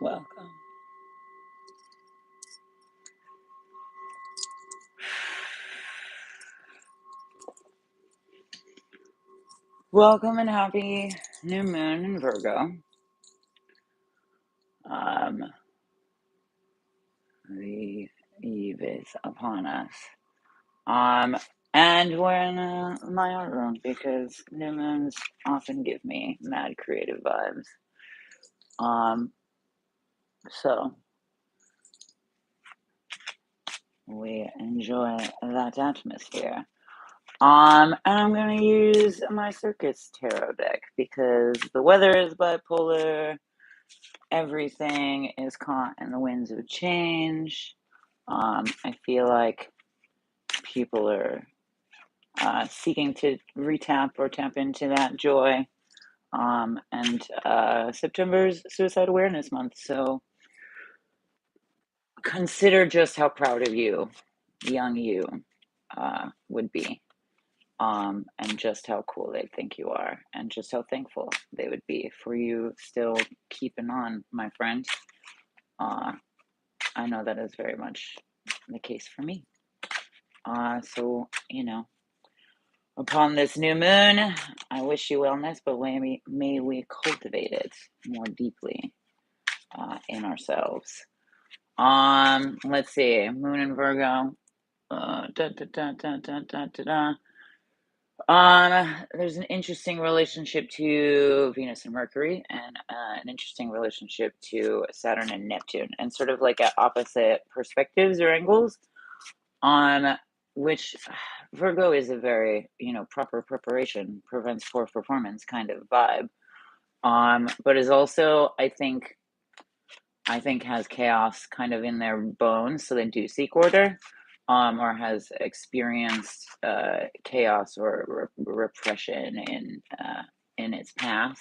Welcome. Welcome and happy new moon in Virgo. Um, the eve is upon us. Um, and we're in my art room because new moons often give me mad creative vibes. Um, so we enjoy that atmosphere. And I'm gonna use my Circus Tarot deck because the weather is bipolar. Everything is caught in the winds of change. I feel like people are seeking to retap or tap into that joy. And September's Suicide Awareness Month, so consider just how proud of you, young you, would be. And just how cool they think you are, and just how thankful they would be for you still keeping on, my friend. Uh, I know that is very much the case for me. So, upon this new moon, I wish you wellness, but may we cultivate it more deeply in ourselves. Let's see, moon in Virgo. Da, da, da, da, da, da, da, da. There's an interesting relationship to Venus and Mercury, and an interesting relationship to Saturn and Neptune, and sort of like at opposite perspectives or angles. On which Virgo is a very, proper preparation prevents poor performance kind of vibe. But is also, I think has chaos kind of in their bones, so they do seek order, or has experienced chaos or repression in its past,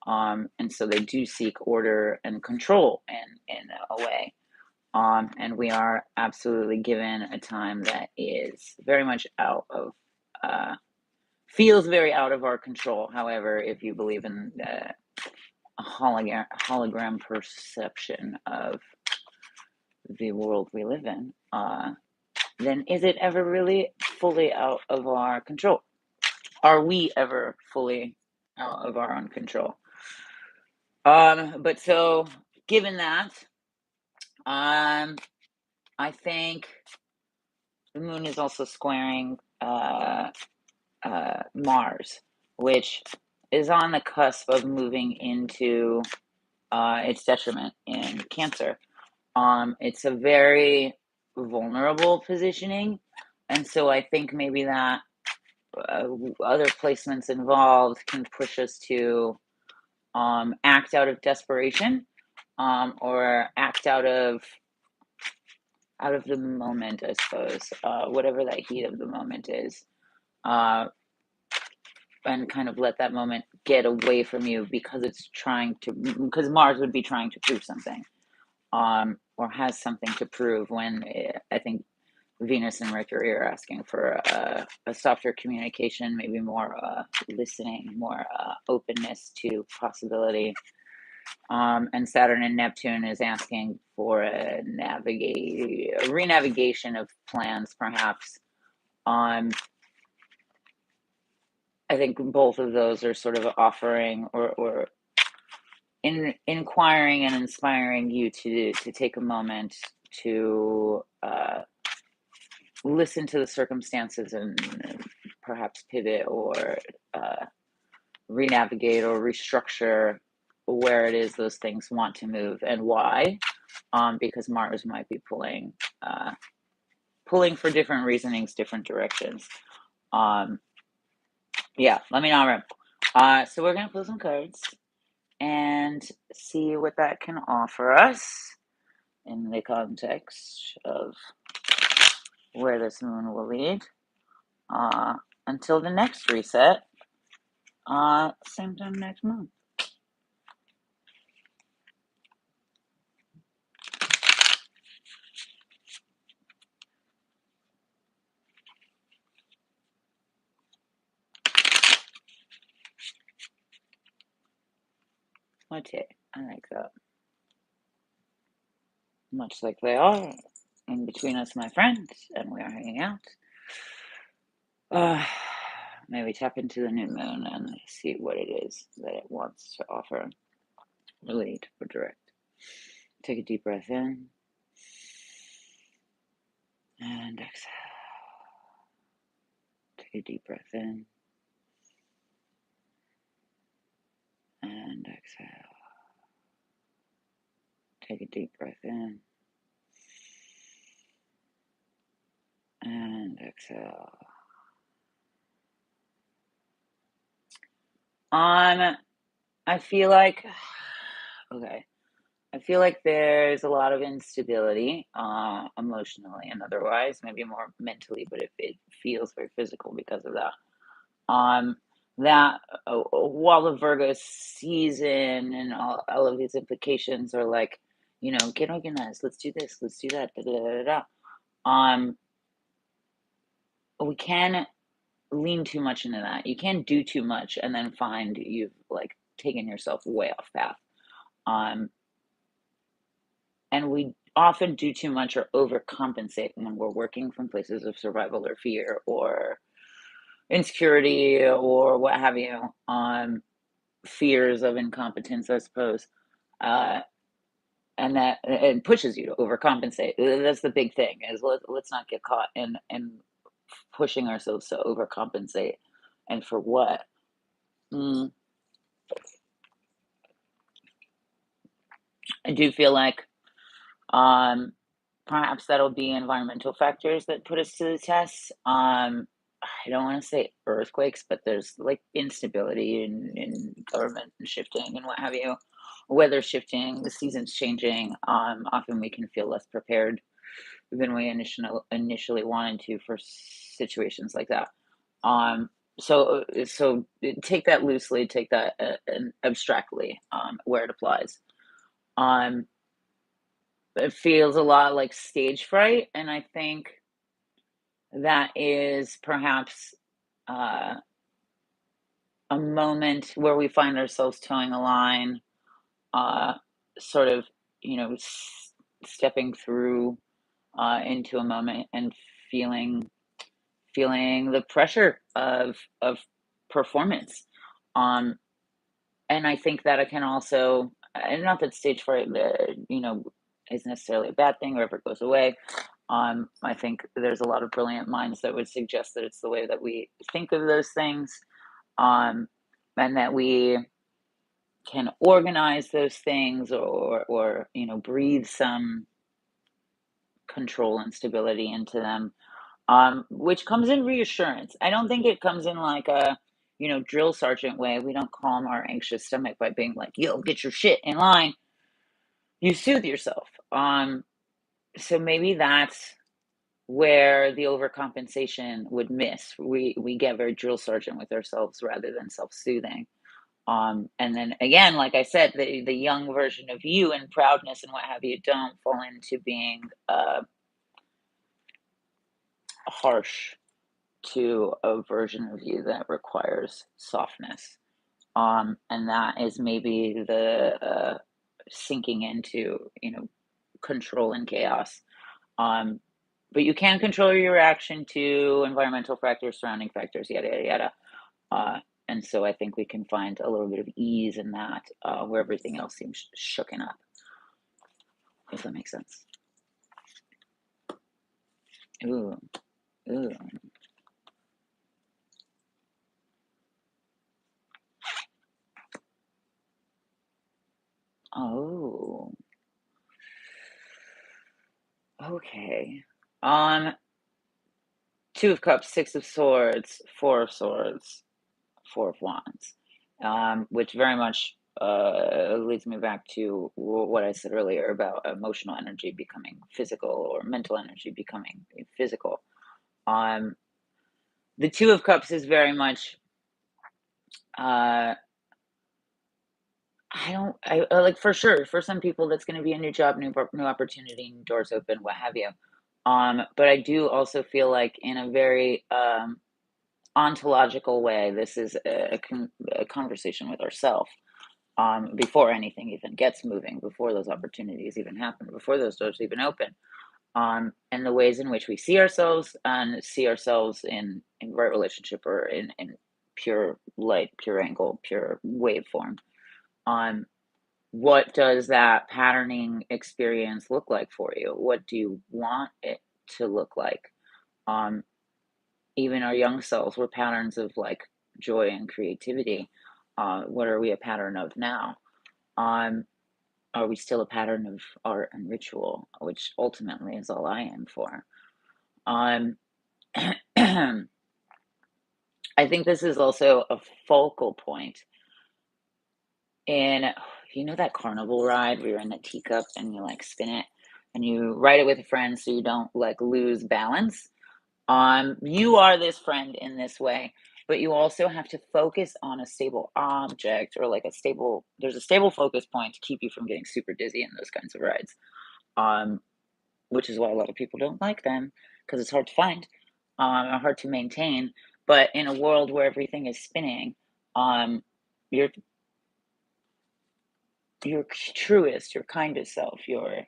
and so they do seek order and control in a way. And we are absolutely given a time that is very much feels very out of our control. However, if you believe in hologram perception of the world we live in, then is it ever really fully out of our control? Are we ever fully out of our own control? But so given that, um, I think the moon is also squaring Mars, which is on the cusp of moving into its detriment in Cancer. It's a very vulnerable positioning, and so I think maybe that other placements involved can push us to act out of desperation, or act out of the moment, I suppose, whatever that heat of the moment is, uh, and kind of let that moment get away from you because Mars would be trying to prove something, or has something to prove when I think Venus and Mercury are asking for a softer communication, maybe more listening, more openness to possibility. And Saturn and Neptune is asking for a renavigation of plans, perhaps. I think both of those are sort of offering or inquiring and inspiring you to take a moment to listen to the circumstances and perhaps pivot or renavigate or restructure where it is those things want to move and why, because Mars might be pulling for different reasonings, different directions. Yeah, let me know. So we're gonna pull some cards and see what that can offer us in the context of where this moon will lead. Until the next reset, same time next month. Okay, I like that. much like they are in between us, my friends, and we are hanging out. Uh, Maybe tap into the new moon and see what it is that it wants to offer, relate or direct. Take a deep breath in and exhale. Take a deep breath in and exhale. Take a deep breath in and exhale. I feel like, okay, I feel like there's a lot of instability, emotionally and otherwise, maybe more mentally, but it feels very physical because of that. Um, that while the Virgo season and all of these implications are like, get organized, let's do this, let's do that, da, da, da, da, da. We can lean too much into that. You can't do too much and then find you've like taken yourself way off path. Um, and we often do too much or overcompensate when we're working from places of survival or fear or insecurity or what have you. Fears of incompetence, I suppose. Uh, and that it pushes you to overcompensate. That's the big thing is let's not get caught in pushing ourselves to overcompensate. And for what? Mm, I do feel like um, perhaps that'll be environmental factors that put us to the test. I don't want to say earthquakes, but there's like instability in government shifting and what have you, weather shifting, the seasons changing. Often we can feel less prepared than we initially wanted to for situations like that. Um, so take that loosely, take that and abstractly where it applies. Um, it feels a lot like stage fright, and I think that is perhaps uh, a moment where we find ourselves towing a line, uh, sort of, stepping through into a moment and feeling feeling the pressure of performance. Um, and I think that it can also, and not that stage fright, is necessarily a bad thing or ever goes away. I think there's a lot of brilliant minds that would suggest that it's the way that we think of those things, um, and that we can organize those things or breathe some control and stability into them, which comes in reassurance. I don't think it comes in like a drill sergeant way. We don't calm our anxious stomach by being like, yo, get your shit in line. You soothe yourself. So maybe that's where the overcompensation would miss. We get very drill sergeant with ourselves rather than self-soothing. And then again, like I said, the young version of you and proudness and what have you don't fall into being harsh to a version of you that requires softness. And that is maybe the sinking into, control and chaos. Um, but you can control your reaction to environmental factors, surrounding factors, yada, yada, yada. Uh, and so I think we can find a little bit of ease in that where everything else seems shooken up, if that makes sense. Ooh, ooh. Oh, okay. Um, Two of Cups, Six of Swords, Four of Swords, Four of Wands, which very much leads me back to what I said earlier about emotional energy becoming physical or mental energy becoming physical. Um, the Two of Cups is very much, uh, like for sure, for some people, that's going to be a new job, new opportunity, new doors open, what have you. But I do also feel like in a very ontological way, this is a conversation with ourselves. before anything even gets moving, before those opportunities even happen, before those doors even open. And the ways in which we see ourselves and see ourselves in right relationship or in pure light, pure angle, pure waveform. Um, what does that patterning experience look like for you? What do you want it to look like? Um, Even our young selves were patterns of like joy and creativity. What are we a pattern of now? Um, are we still a pattern of art and ritual, which ultimately is all I am for? Um, I think this is also a focal point in, you know, that carnival ride where you're in the teacup and you like spin it and you ride it with a friend so you don't like lose balance. You are this friend in this way, but you also have to focus on a stable object or like there's a stable focus point to keep you from getting super dizzy in those kinds of rides. Um, which is why a lot of people don't like them because it's hard to find, or hard to maintain. But in a world where everything is spinning, um, your your truest, your kindest self, your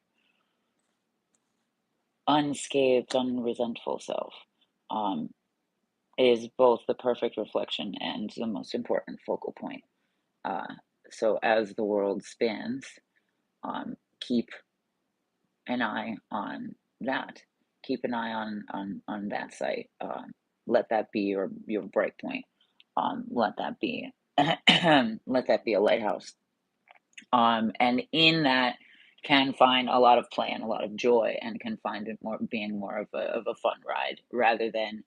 unscathed, unresentful self, um, is both the perfect reflection and the most important focal point. Uh, so as the world spins, keep an eye on that. Keep an eye on that site. Let that be your bright point. Let that be let that be a lighthouse. And in that can find a lot of play and a lot of joy, and can find it more being more of a fun ride rather than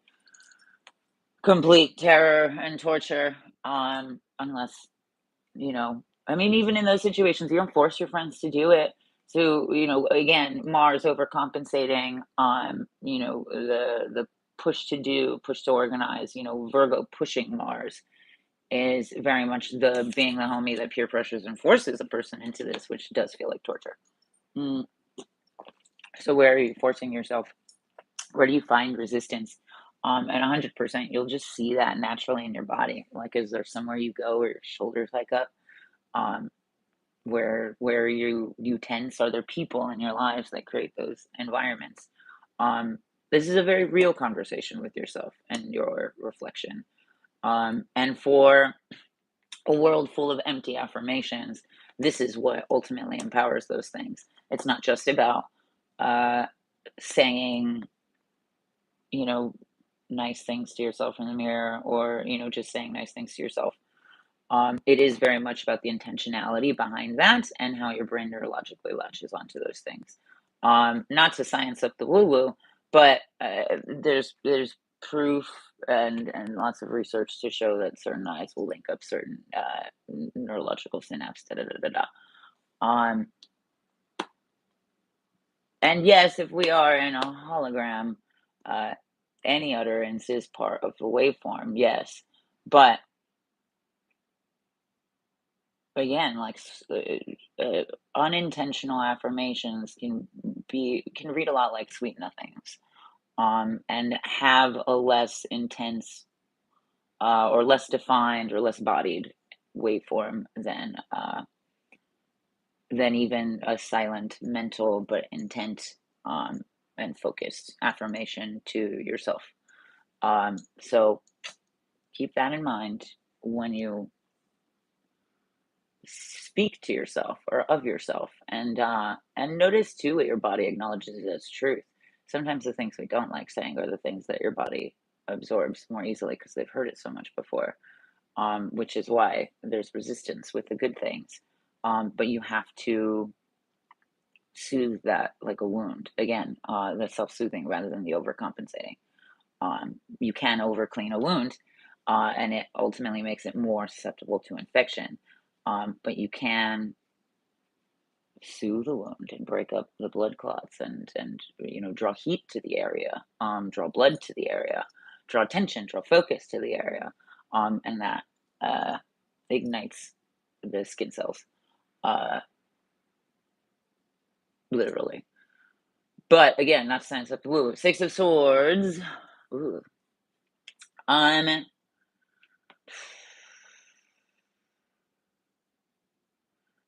complete terror and torture. Unless I mean, even in those situations, you don't force your friends to do it. So, again, Mars overcompensating, the push to do, push to organize, Virgo pushing Mars is very much the being the homie that peer pressures and forces a person into this, which does feel like torture. Mm. So where are you forcing yourself? Where do you find resistance? And 100%, you'll just see that naturally in your body. Like, is there somewhere you go where your shoulders hike up? Um, where you tense? Are there people in your lives that create those environments? um this is a very real conversation with yourself and your reflection. And for a world full of empty affirmations, this is what ultimately empowers those things. It's not just about uh saying, you know nice things to yourself in the mirror, or just saying nice things to yourself. It is very much about the intentionality behind that and how your brain neurologically latches onto those things. Not to science up the woo woo, but there's proof and lots of research to show that certain eyes will link up certain neurological synapse. Da, da, da, da, da. Um, and yes, if we are in a hologram, uh, any utterance is part of the waveform. Yes, but again, like unintentional affirmations can read a lot like sweet nothings, and have a less intense, or less defined or less bodied waveform than even a silent, mental but intent, and focused affirmation to yourself. So keep that in mind when you speak to yourself or of yourself, and notice too what your body acknowledges as truth. Sometimes the things we don't like saying are the things that your body absorbs more easily because they've heard it so much before, which is why there's resistance with the good things. But you have to soothe that like a wound. Again, the self-soothing rather than the overcompensating. You can over clean a wound, and it ultimately makes it more susceptible to infection. But you can soothe the wound and break up the blood clots, and draw heat to the area, draw blood to the area, draw tension, draw focus to the area, and that uh, ignites the skin cells, uh, literally. But again, not science up the woo. Six of Swords. Ooh. Um,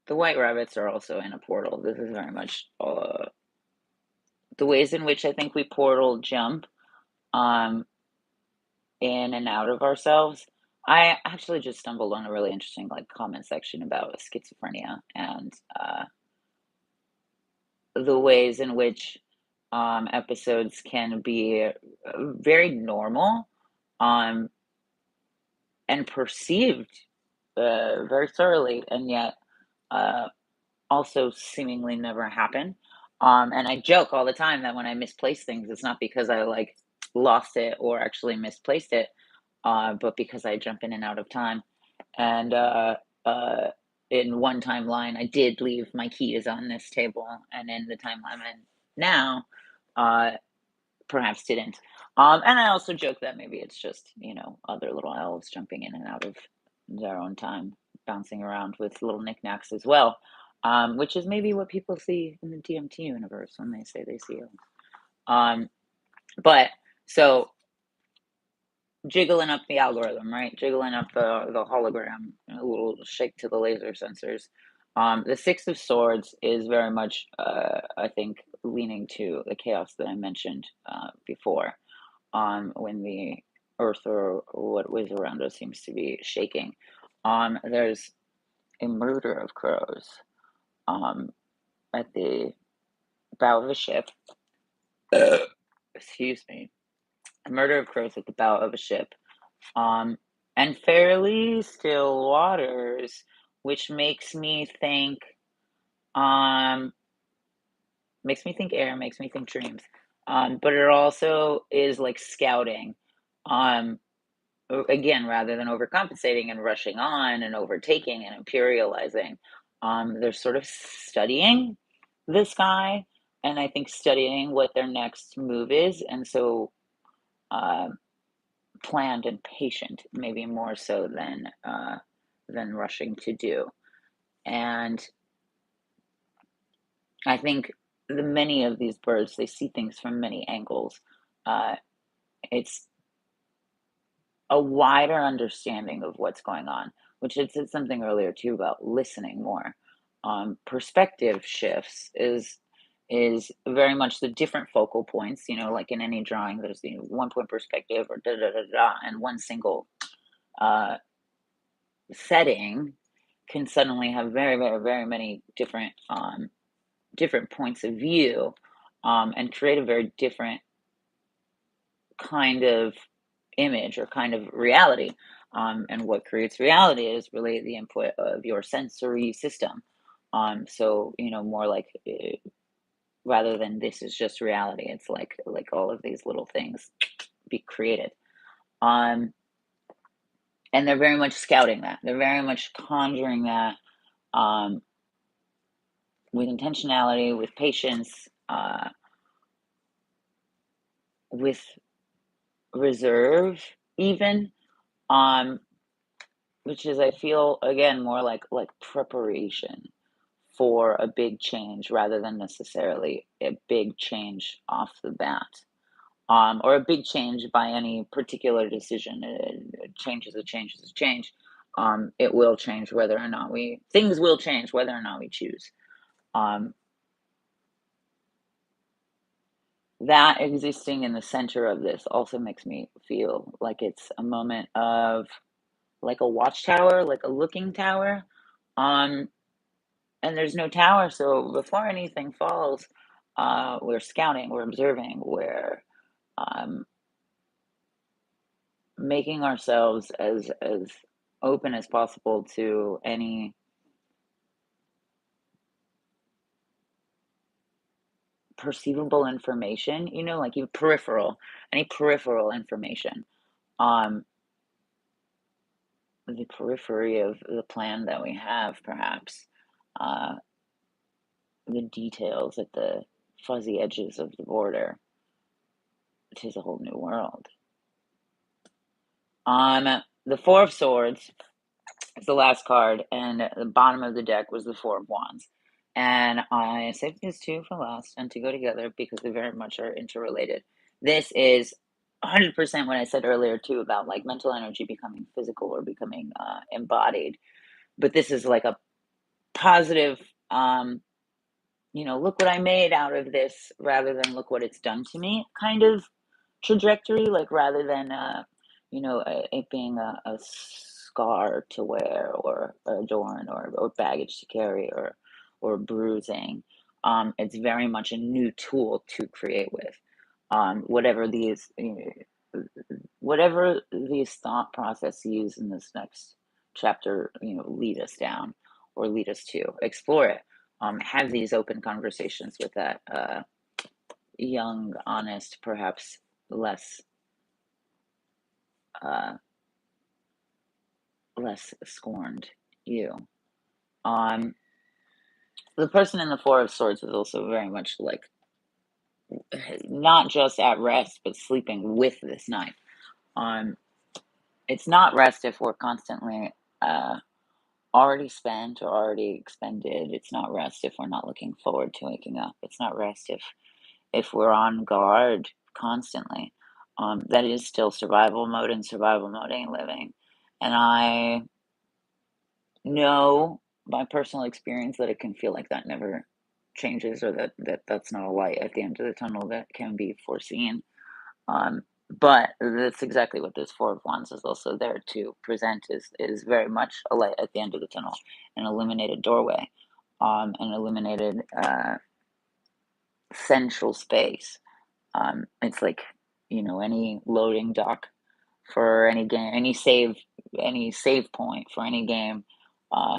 The white rabbits are also in a portal. This is very much the ways in which I think we portal jump um, in and out of ourselves. I actually just stumbled on a really interesting like comment section about schizophrenia and the ways in which episodes can be very normal um, and perceived very thoroughly, and yet uh, also seemingly never happen. And I joke all the time that when I misplace things, it's not because I like lost it or actually misplaced it, but because I jump in and out of time. And uh, in one timeline, I did leave my keys on this table, and in the timeline I'm in now, uh, perhaps didn't. And I also joke that maybe it's just, other little elves jumping in and out of their own time, bouncing around with little knickknacks as well, which is maybe what people see in the DMT universe when they say they see elves. Um, but so jiggling up the algorithm, right? Jiggling up the hologram, a little shake to the laser sensors. The Six of Swords is very much, I think, leaning to the chaos that I mentioned before, when the earth or what was around us seems to be shaking. There's a murder of crows um, at the bow of a ship. Excuse me. A murder of crows at the bow of a ship. Um, and fairly still waters, which um, makes me think air, makes me think dreams. But it also is like scouting. Um, Again, rather than overcompensating and rushing on and overtaking and imperializing, they're sort of studying the sky, and I think studying what their next move is, and so uh, planned and patient, maybe more so than rushing to do. And I think the many of these birds, they see things from many angles. Uh, it's a wider understanding of what's going on, which had said something earlier too about listening more. Perspective shifts is very much the different focal points. Like in any drawing, there's the 1 point perspective or da da da da, and one single uh, setting can suddenly have very very very many different points of view, and create a very different kind of image or kind of reality. And what creates reality is really the input of your sensory system. So more like rather than this is just reality, it's like all of these little things be created. Um, and they're very much scouting that. They're very much conjuring that um, with intentionality, with patience, with reserve, even. Um, which is I feel again more like preparation for a big change rather than necessarily a big change off the bat. Or a big change by any particular decision. Change is a change is a change. It will change whether or not things will change whether or not we choose. Um, that existing in the center of this also makes me feel like it's a moment of like a watchtower, like a looking tower. Um, and there's no tower, so before anything falls, we're scouting, we're observing, we're um, making ourselves as open as possible to any perceivable information, like any peripheral information. Um, the periphery of the plan that we have, perhaps, uh, the details at the fuzzy edges of the border. It is a whole new world. The Four of Swords is the last card, and at the bottom of the deck was the Four of Wands. And I saved these two for last and to go together because they very much are interrelated. This is 100% what I said earlier too about like mental energy becoming physical or becoming embodied. But this is like a positive, um, look what I made out of this rather than look what it's done to me kind of trajectory, like rather than, it being a scar to wear or adorn or baggage to carry or bruising. It's very much a new tool to create with. Whatever whatever these thought processes in this next chapter, lead us down or lead us to explore it. Have these open conversations with that young, honest, perhaps less uh, less scorned you. Um, the person in the Four of Swords is also very much like not just at rest, but sleeping with this knife. Um, it's not rest if we're constantly uh, already spent or already expended. It's not rest if we're not looking forward to waking up. It's not rest if we're on guard constantly. That is still survival mode, and survival mode ain't living. And I know by personal experience that it can feel like that never changes, or that's not a light at the end of the tunnel that can be foreseen. Um, but that's exactly what this Four of Wands is also there to present, is very much a light at the end of the tunnel, an illuminated doorway, an illuminated central space. It's like, any loading dock for any game, any save point for any game,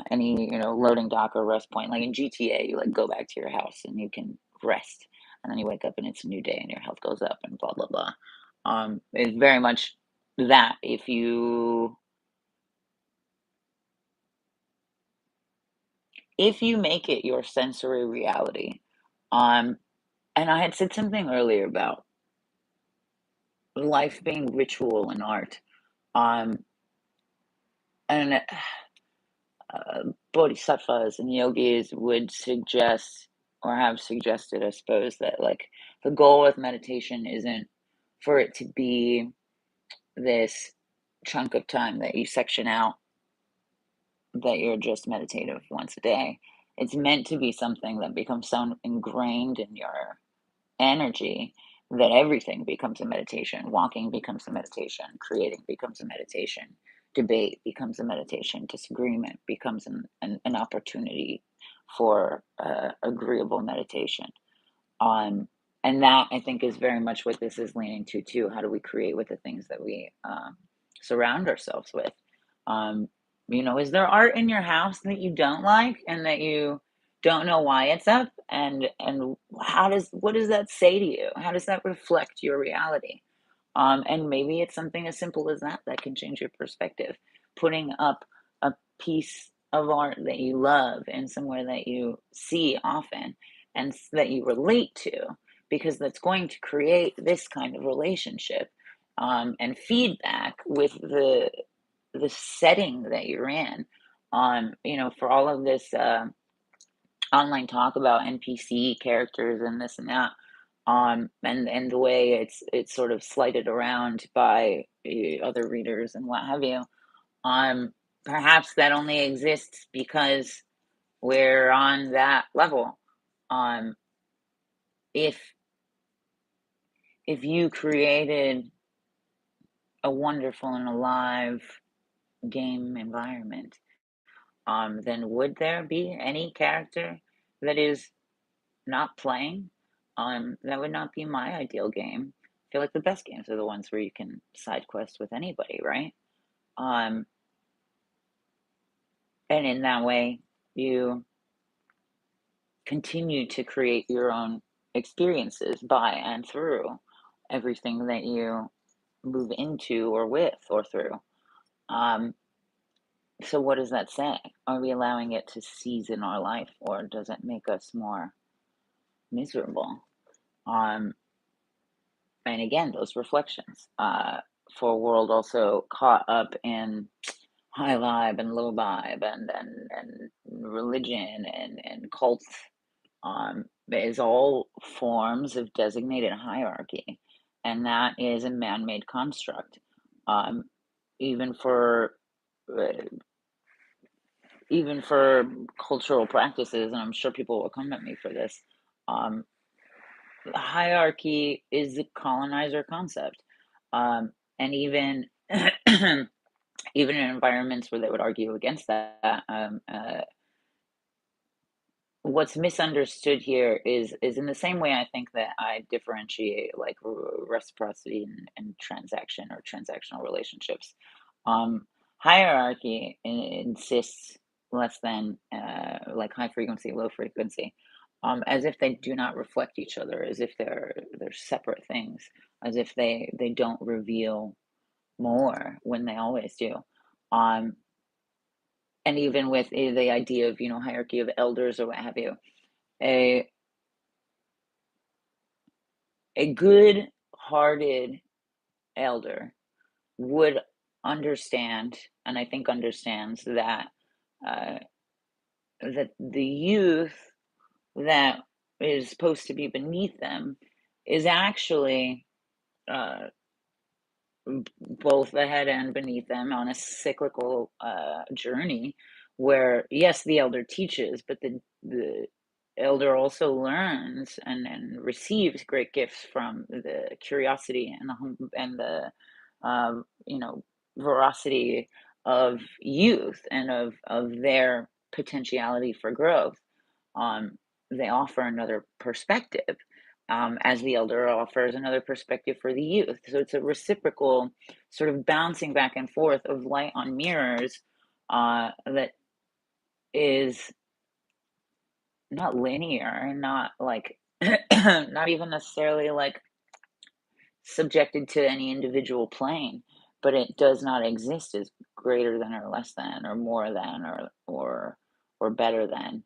any, loading dock or rest point. Like in GTA, you like go back to your house and you can rest, and then you wake up and it's a new day and your health goes up and blah blah blah. It's very much that if you make it your sensory reality, um, and I had said something earlier about life being ritual and art, um, and bodhisattvas and yogis would suggest or have suggested, I suppose, that like the goal with meditation isn't for it to be this chunk of time that you section out that you're just meditative once a day. It's meant to be something that becomes so ingrained in your energy that everything becomes a meditation. Walking becomes a meditation, creating becomes a meditation, debate becomes a meditation, disagreement becomes an opportunity for agreeable meditation. Um, and that I think is very much what this is leaning to too. How do we create with the things that we surround ourselves with? Um, is there art in your house that you don't like and that you don't know why it's up? And what does that say to you? How does that reflect your reality? And maybe it's something as simple as that can change your perspective. Putting up a piece of art that you love and somewhere that you see often and that you relate to, because that's going to create this kind of relationship and feedback with the setting that you're in. For all of this online talk about NPC characters and this and that, and the way it's sort of slighted around by other readers and what have you. Um, Perhaps that only exists because we're on that level. Um, if if you created a wonderful and alive game environment, then would there be any character that is not playing? That would not be my ideal game. I feel like the best games are the ones where you can side quest with anybody, right? Um, and in that way, you continue to create your own experiences by and through everything that you move into or with or through. Um, so, what does that say? Are we allowing it to season our life, or does it make us more miserable? Um, and again, those reflections for a world also caught up in high vibe and low vibe and religion and cults, is all forms of designated hierarchy, and that is a man-made construct. Um, Even for uh, even for cultural practices, and I'm sure people will come at me for this. Um, Hierarchy is a colonizer concept, and even even in environments where they would argue against that, what's misunderstood here is in the same way I think that I differentiate like reciprocity and transaction or transactional relationships. Um, Hierarchy insists less than like high frequency, low frequency, as if they do not reflect each other, as if they're separate things, as if they don't reveal more when they always do. Um, and even with the idea of hierarchy of elders or what have you, a a good-hearted elder would understand, and I think understands that uh, that the youth that is supposed to be beneath them is actually uh, both ahead and beneath them on a cyclical journey where yes the elder teaches but the elder also learns and receives great gifts from the curiosity and the you know veracity of youth and of their potentiality for growth. um, they offer another perspective, as the elder offers another perspective for the youth. So it's a reciprocal sort of bouncing back and forth of light on mirrors that is not linear and not like, not even necessarily like subjected to any individual plane, but it does not exist as greater than or less than or more than or better than,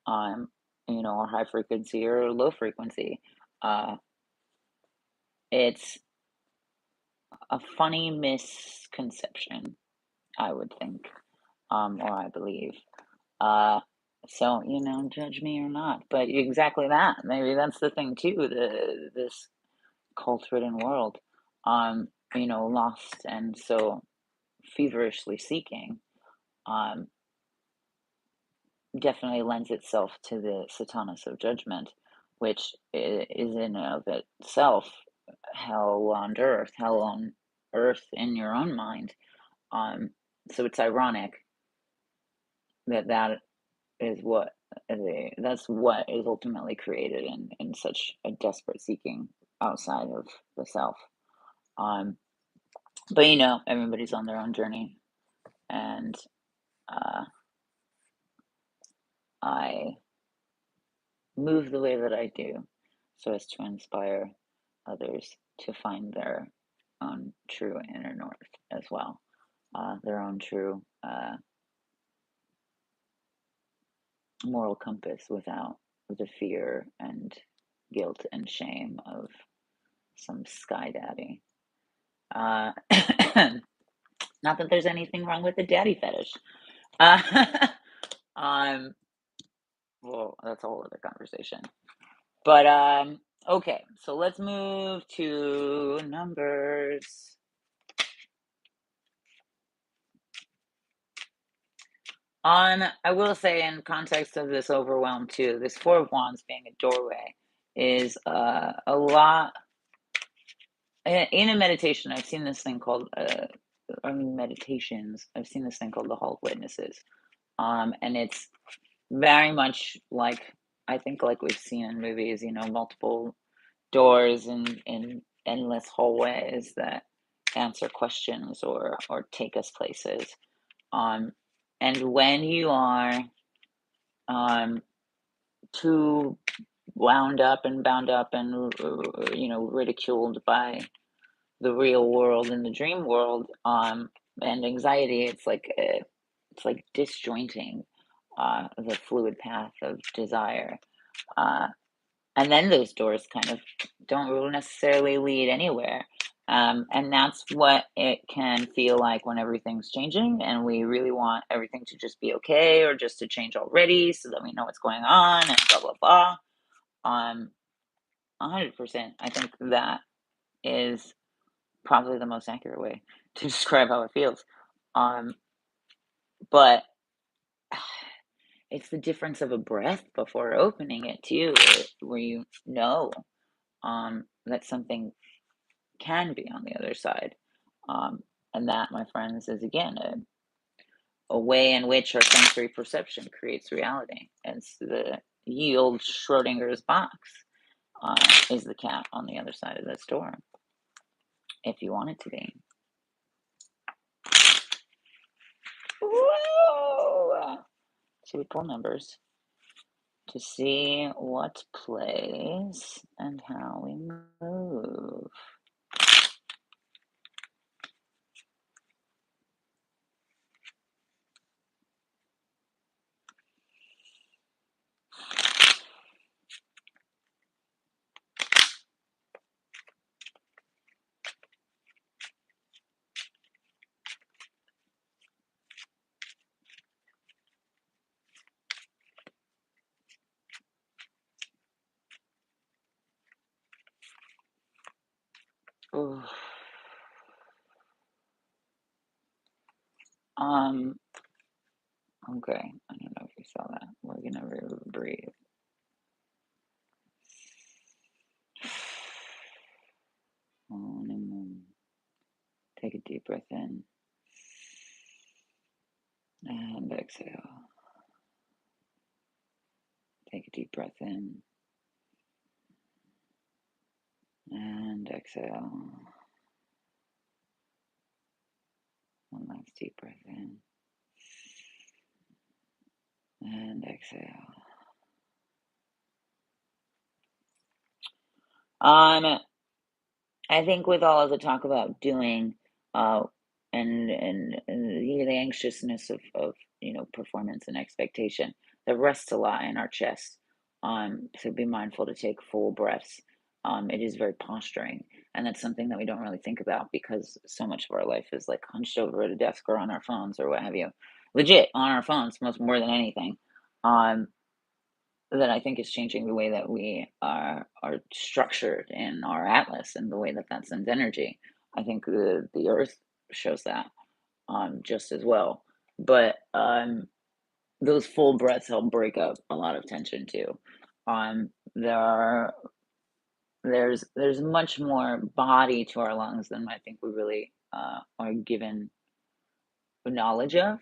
um, or high frequency or low frequency. Uh, it's a funny misconception, I would think, or I believe. Uh, so, judge me or not, but exactly that. Maybe that's the thing too. This cult-ridden world, lost and so feverishly seeking, um, definitely lends itself to the Satanas of judgment, which is in and of itself hell on earth in your own mind. Um, so it's ironic that that is what that's what is ultimately created in such a desperate seeking outside of the self. Um, but everybody's on their own journey, and uh, I move the way that I do so as to inspire others to find their own true inner north as well, their own true moral compass without the fear and guilt and shame of some sky daddy. Uh, not that there's anything wrong with the daddy fetish. Uh, um, well, that's a whole other conversation. But okay, so let's move to numbers. I will say in context of this overwhelm too, this Four of Wands being a doorway is a lot. In a meditation, I've seen this thing called, I mean, meditations. I've seen this thing called the Hall of Witnesses. And it's very much like, I think, like we've seen in movies, multiple doors and endless hallways that answer questions or take us places. Um, and when you are um, too wound up and bound up and ridiculed by the real world and the dream world, and anxiety, it's like disjointing the fluid path of desire. Uh, and then those doors kind of don't really necessarily lead anywhere. And that's what it can feel like when everything's changing and we really want everything to just be okay or just to change already so that we know what's going on and blah, blah, blah. 100%. I think that is probably the most accurate way to describe how it feels. Um, but it's the difference of a breath before opening it too, where you know that something can be on the other side. Um, and that, my friends, is again a way in which our sensory perception creates reality. It's the yield Schrodinger's box is the cat on the other side of this door, if you want it to be. Whoa! Should we pull numbers to see what plays and how we move? Ooh. Um, okay, I don't know if you saw that. We're gonna breathe. On and then take a deep breath in and exhale. Take a deep breath in and exhale. One last deep breath in and exhale. I think with all of the talk about doing, uh, and the anxiousness of performance and expectation, that rests a lot in our chest. So be mindful to take full breaths. It is very posturing, and that's something that we don't really think about because so much of our life is like hunched over at a desk or on our phones or what have you. Legit on our phones, most more than anything. Um, that I think is changing the way that we are structured in our atlas and the way that that sends energy. I think the Earth shows that just as well. But those full breaths help break up a lot of tension too. There are there's much more body to our lungs than I think we really are given knowledge of.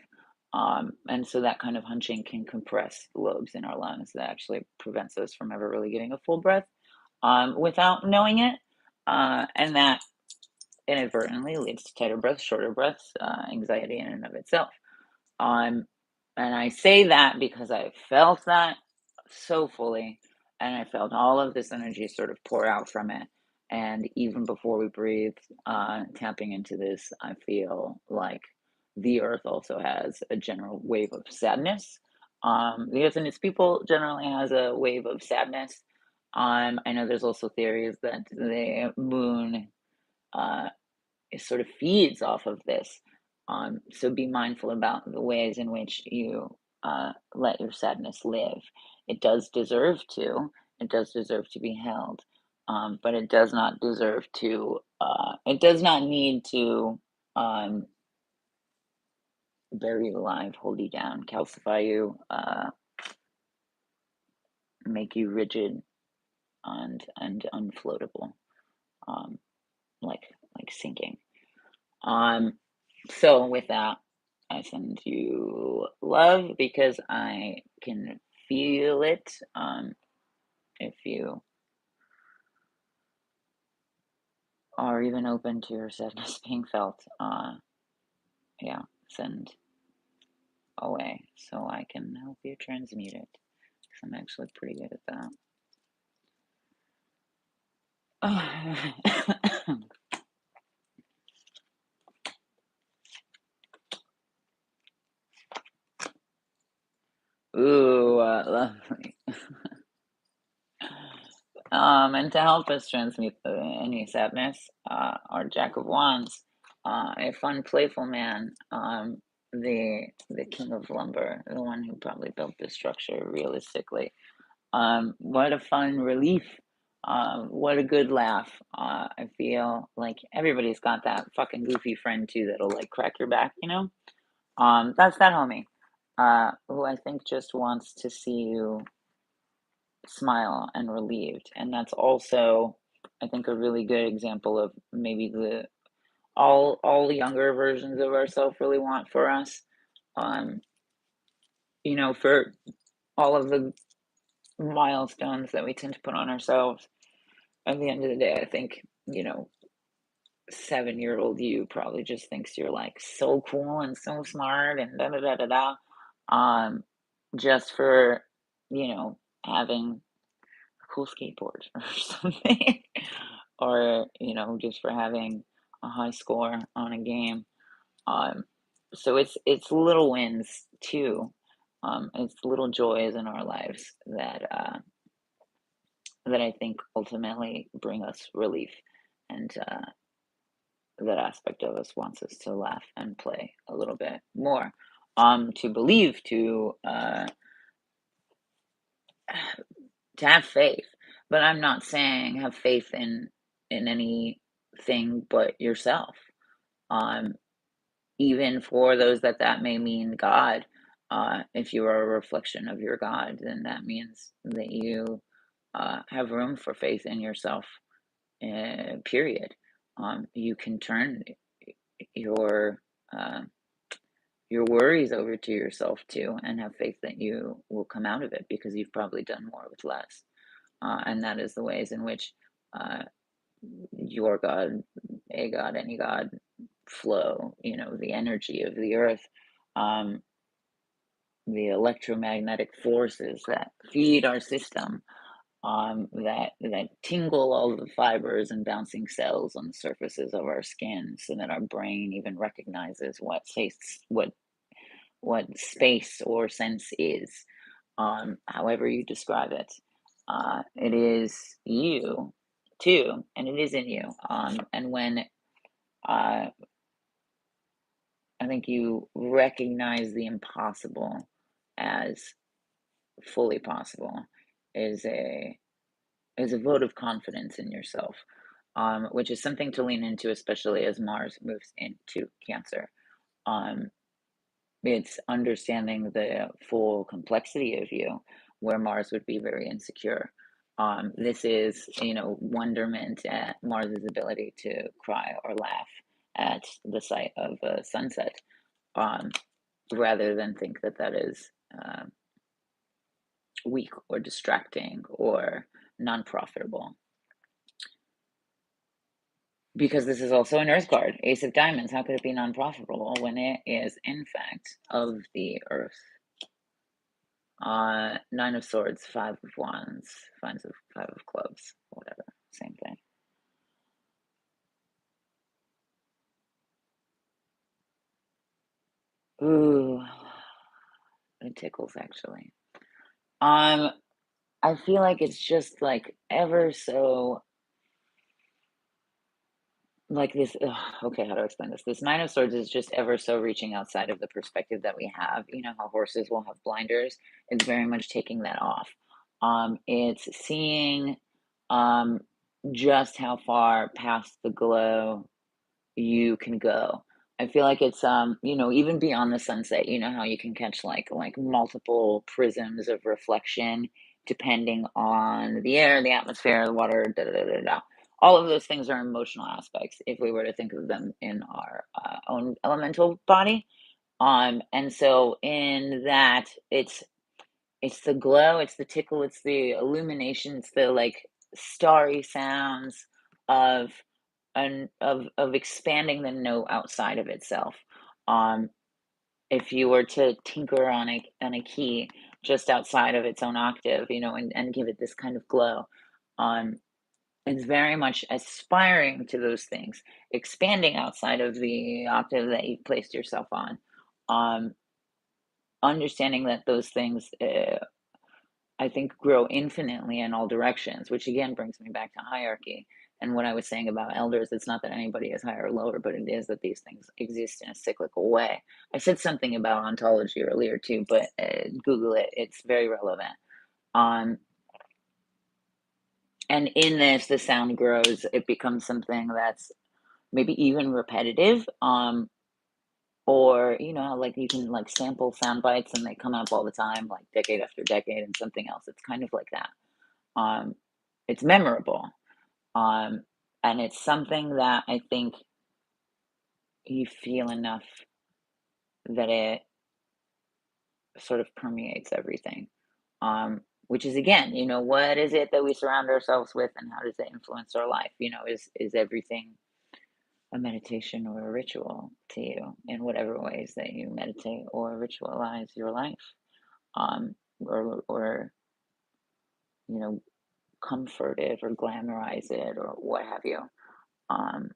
And so that kind of hunching can compress the lobes in our lungs that actually prevents us from ever really getting a full breath without knowing it. And that inadvertently leads to tighter breaths, shorter breaths, anxiety in and of itself. Um, and I say that because I felt that so fully, and I felt all of this energy sort of pour out from it. And even before we breathe, tapping into this, I feel like the earth also has a general wave of sadness. The earth and its people generally has a wave of sadness. I know there's also theories that the moon uh, it sort of feeds off of this. So be mindful about the ways in which you let your sadness live. It does deserve to. It does deserve to be held, but it does not deserve to. It does not need to um, bury you alive, hold you down, calcify you, make you rigid and unfloatable, um, like sinking. Um, so with that, I send you love because I can feel it. If you are even open to your sadness being felt, yeah, send away so I can help you transmute it. 'Cause I'm actually pretty good at that. Ooh, lovely. And to help us transmute any sadness, our Jack of Wands, a fun, playful man, the King of Lumber, the one who probably built this structure realistically. What a fun relief! What a good laugh! I feel like everybody's got that fucking goofy friend too that'll like crack your back, you know. That's that homie. who I think just wants to see you smile and relieved. And that's also, I think, a really good example of maybe the all younger versions of ourselves really want for us. Um, for all of the milestones that we tend to put on ourselves. At the end of the day, I think, 7-year-old you probably just thinks you're like so cool and so smart and da da da da da. Um, just for, having a cool skateboard or something. Or, just for having a high score on a game. Um, so it's little wins too. It's little joys in our lives that I think ultimately bring us relief, and that aspect of us wants us to laugh and play a little bit more, to believe, to have faith. But I'm not saying have faith in anything but yourself. Um, Even for those that may mean God. If you are a reflection of your God, then that means that you have room for faith in yourself, period. You can turn your uh, your worries over to yourself too, and have faith that you will come out of it because you've probably done more with less. And that is the ways in which uh, your God, a God, any God flow, the energy of the earth, um, the electromagnetic forces that feed our system, that tingle all the fibers and bouncing cells on the surfaces of our skin, so that our brain even recognizes what space or sense is. However you describe it, it is you too, and it is in you. And when I think you recognize the impossible as fully possible, is a vote of confidence in yourself, which is something to lean into, especially as Mars moves into Cancer. Um, it's understanding the full complexity of you, where Mars would be very insecure. This is, wonderment at Mars's ability to cry or laugh at the sight of a sunset, um, rather than think that is weak or distracting or non-profitable. Because this is also an Earth card, Ace of Diamonds. How could it be non-profitable when it is, in fact, of the Earth? Nine of Swords, Five of Wands, Five of Clubs, whatever, same thing. Ooh, it tickles actually. Um, I feel like it's just like ever so like this. Okay, how to explain this? This Nine of Swords is just ever so reaching outside of the perspective that we have. You know how horses will have blinders? It's very much taking that off. It's seeing um just how far past the glow you can go. I feel like it's even beyond the sunset, you know how you can catch like multiple prisms of reflection depending on the air, the atmosphere, the water, da da da da da. All of those things are emotional aspects if we were to think of them in our own elemental body. And so in that, it's the glow, it's the tickle, it's the illumination, it's the like starry sounds of of expanding the note outside of itself. Um, if you were to tinker on a key just outside of its own octave, and give it this kind of glow, um, it's very much aspiring to those things, expanding outside of the octave that you've placed yourself on. Um, Understanding that those things, I think, grow infinitely in all directions, which again brings me back to hierarchy. And what I was saying about elders, it's not that anybody is higher or lower, but it is that these things exist in a cyclical way. I said something about ontology earlier too, but Google it, it's very relevant. Um, and in this, the sound grows, it becomes something that's maybe even repetitive. or you know how like you can like sample sound bites and they come up all the time, like decade after decade, and something else. It's kind of like that. Um, it's memorable, um, and it's something that I think you feel enough that it sort of permeates everything. Which is again, you know, what is it that we surround ourselves with, and how does it influence our life? You know, is everything a meditation or a ritual to you in whatever ways that you meditate or ritualize your life, or you know, comfort it or glamorize it or what have you. Um,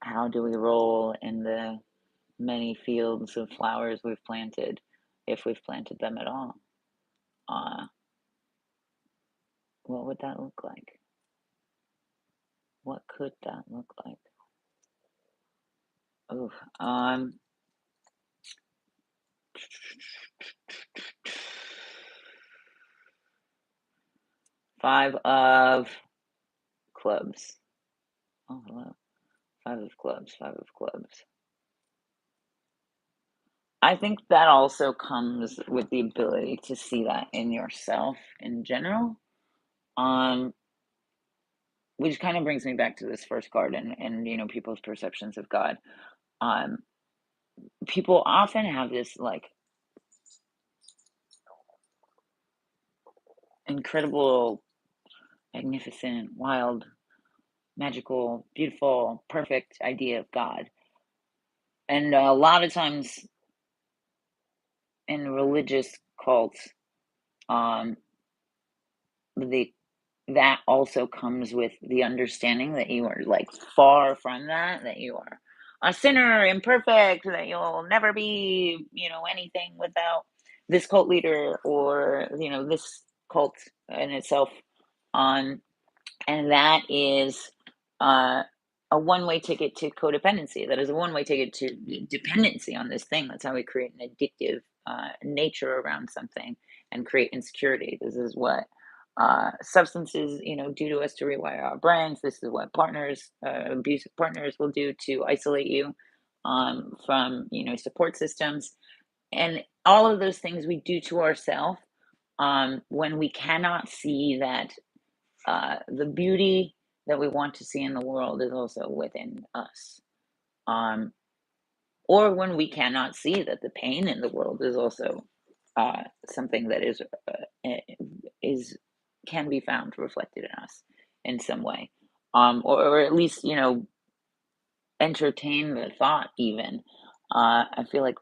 how do we roll in the many fields of flowers we've planted, if we've planted them at all? Uh, what would that look like? What could that look like? Oh, 5 of clubs. Oh, hello. 5 of clubs, 5 of clubs. I think that also comes with the ability to see that in yourself in general. Um, which kind of brings me back to this first card and you know, people's perceptions of God. Um, people often have this like incredible, magnificent, wild, magical, beautiful, perfect idea of God. And a lot of times in religious cults, um, the that also comes with the understanding that you are like far from that, that you are a sinner, imperfect, that you'll never be, you know, anything without this cult leader or, you know, this cult in itself. Um, and that is uh, a one-way ticket to codependency. That is a one-way ticket to dependency on this thing. That's how we create an addictive nature around something and create insecurity. This is what substances, you know, do to us to rewire our brains. This is what partners, abusive partners, will do to isolate you from, you know, support systems, and all of those things we do to ourselves when we cannot see that the beauty that we want to see in the world is also within us. Um, or when we cannot see that the pain in the world is also something that is can be found reflected in us in some way, or at least you know entertain the thought even. I feel like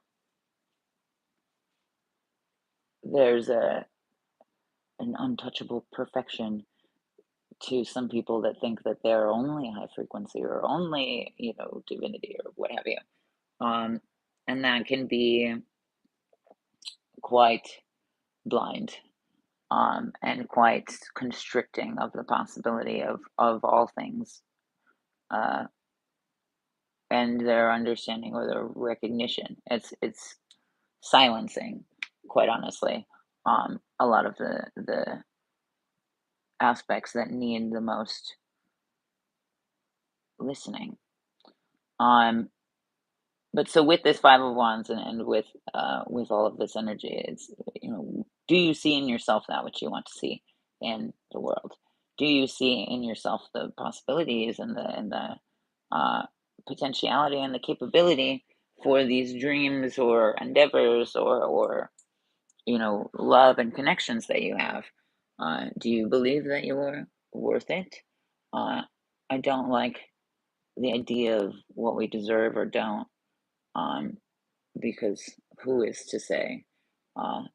there's an untouchable perfection to some people that think that they're only high frequency or only, you know, divinity or what have you. Um, and that can be quite blind, and quite constricting of the possibility of all things, uh, and their understanding or their recognition. It's silencing, quite honestly, a lot of the aspects that need the most listening. Um, But so with this 5 of Wands and with all of this energy, it's, you know, do you see in yourself that which you want to see in the world? Do you see in yourself the possibilities and the uh, potentiality and the capability for these dreams or endeavors or you know love and connections that you have? Do you believe that you're worth it? Uh, I don't like the idea of what we deserve or don't. Um, because who is to say?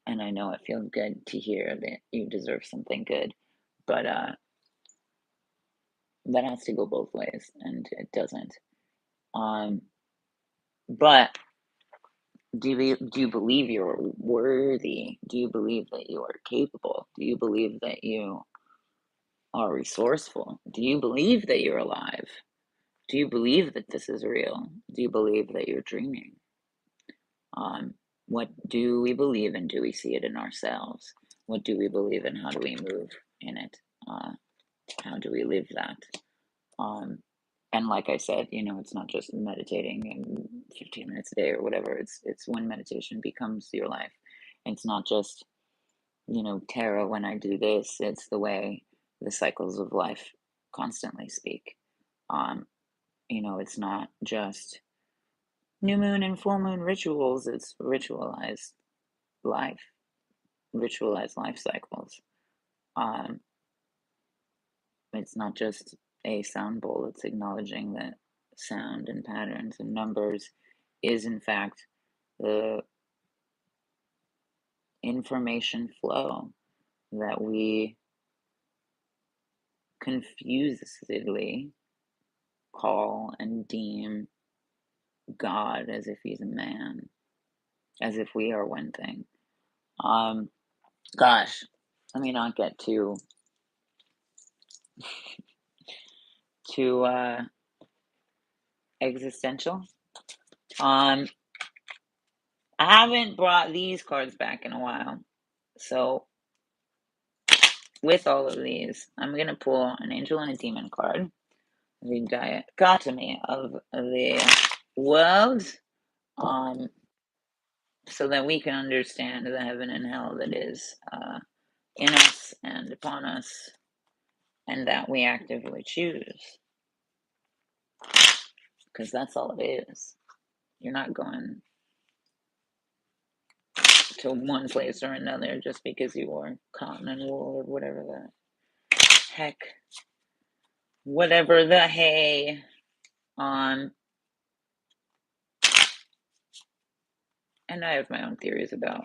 And I know it feels good to hear that you deserve something good, but that has to go both ways, and it doesn't. Um, but do you believe you're worthy? Do you believe that you are capable? Do you believe that you are resourceful? Do you believe that you're alive? Do you believe that this is real? Do you believe that you're dreaming? Um, what do we believe in? Do we see it in ourselves? What do we believe in? How do we move in it? How do we live that? Um, And like I said, it's not just meditating and 15 minutes a day or whatever. It's when meditation becomes your life. It's not just, tarot when I do this. It's the way the cycles of life constantly speak. Um, it's not just new moon and full moon rituals. It's life, ritualized life cycles. Um, it's not just a sound bowl. It's acknowledging that sound and patterns and numbers is in fact the information flow that we confusedly call and deem God, as if he's a man, as if we are one thing. Um, Gosh, let me not get too existential. Um, I haven't brought these cards back in a while, so with all of these, I'm gonna pull an angel and a demon card, the dichotomy of the world, um, so that we can understand the heaven and hell that is in us and upon us, and that we actively choose, because that's all it is. You're not going to one place or another just because you wore cotton and wool or whatever the heck, whatever the hay. Um, and I have my own theories about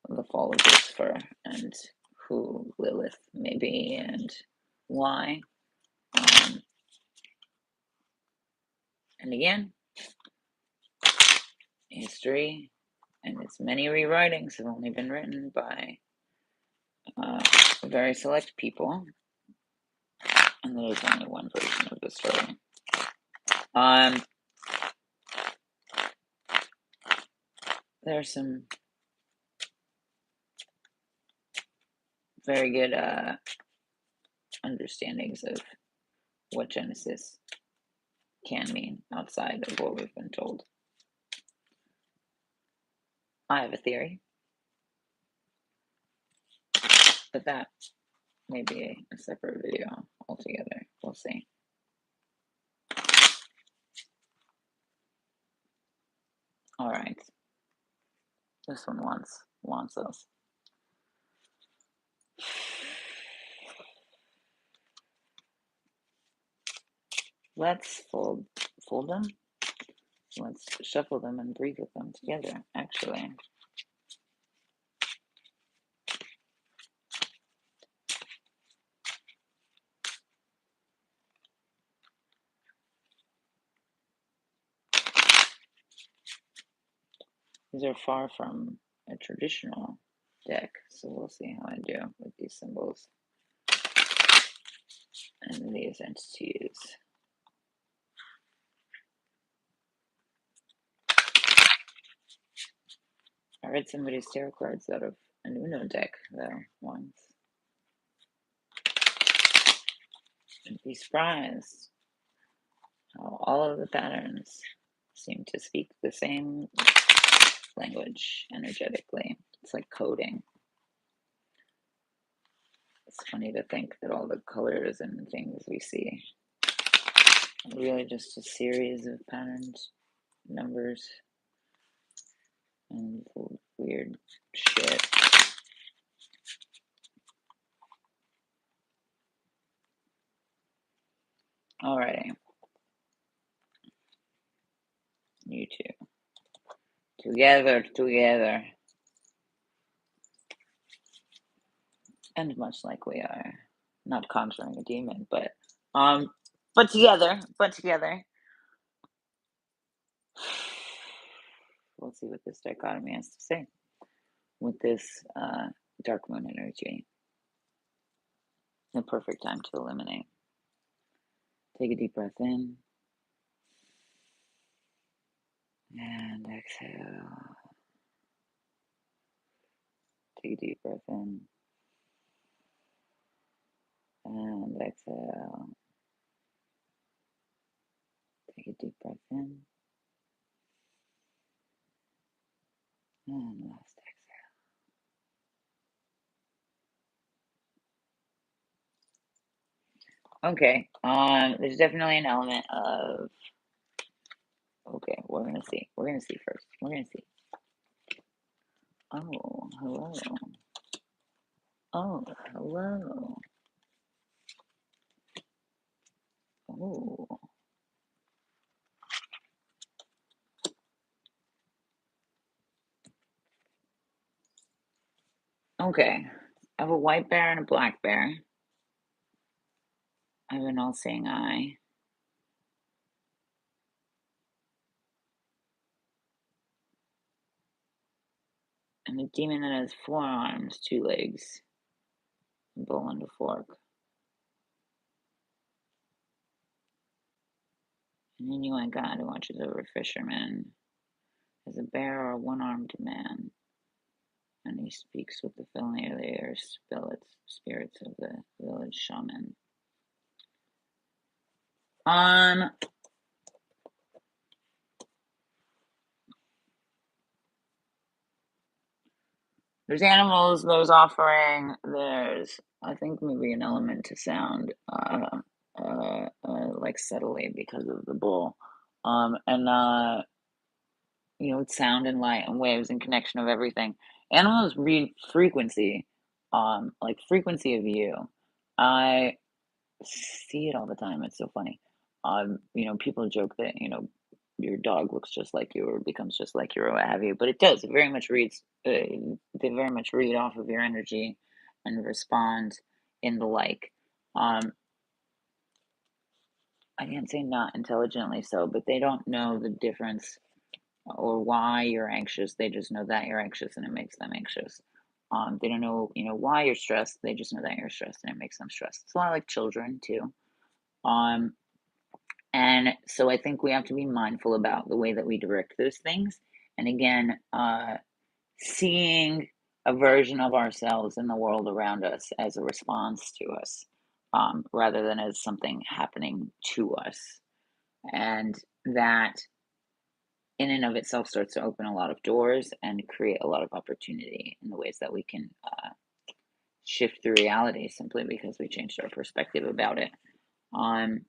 the fall of Lucifer and who Lilith may be and why. Um, and again, history and its many rewritings have only been written by very select people, and there is only one version of the story. There's some very good understandings of what Genesis can mean outside of what we've been told. I have a theory, but that may be a separate video altogether. We'll see. All right. This one wants us. Let's fold them. Let's shuffle them and breathe with them together, actually. These are far from a traditional deck, so we'll see how I do with these symbols and these entities. I read somebody's tarot cards out of an Uno deck, though, once. And be surprised how all of the patterns seem to speak the same language energetically. It's like coding. It's funny to think that all the colors and things we see are really just a series of patterns, numbers, and weird shit. Alrighty. You two. Together. And much like we are. Not conjuring a demon, but together. We'll see what this dichotomy has to say with this dark moon energy. The perfect time to eliminate. Take a deep breath in and exhale. Take a deep breath in and exhale. Take a deep breath in and last exhale. Okay. There's definitely an element of okay, we're gonna see. We're gonna see first. We're gonna see. Oh, hello. Oh, hello. Oh. Okay. I have a white bear and a black bear. I have an all-seeing eye. And a demon that has 4 arms, 2 legs, a bowl and a fork. And then you want God who watches over fishermen. As a bear or a one-armed man. And he speaks with the familiar spirits of the village shaman. Um, there's animals, there's offering, there's I think maybe an element to sound, like subtly because of the bull. And it's sound and light and waves and connection of everything. Animals read frequency, like frequency of you. I see it all the time. It's so funny. People joke that, your dog looks just like you or becomes just like you or what have you, but it does. It very much reads, they very much read off of your energy and respond in the like. Um, I can't say not intelligently so, but they don't know the difference or why you're anxious. They just know that you're anxious and it makes them anxious. They don't know, why you're stressed. They just know that you're stressed and it makes them stressed. It's a lot like children too. Um, And so I think we have to be mindful about the way that we direct those things. And again, seeing a version of ourselves in the world around us as a response to us, rather than as something happening to us. And that in and of itself starts to open a lot of doors and create a lot of opportunity in the ways that we can shift through reality simply because we changed our perspective about it. Um,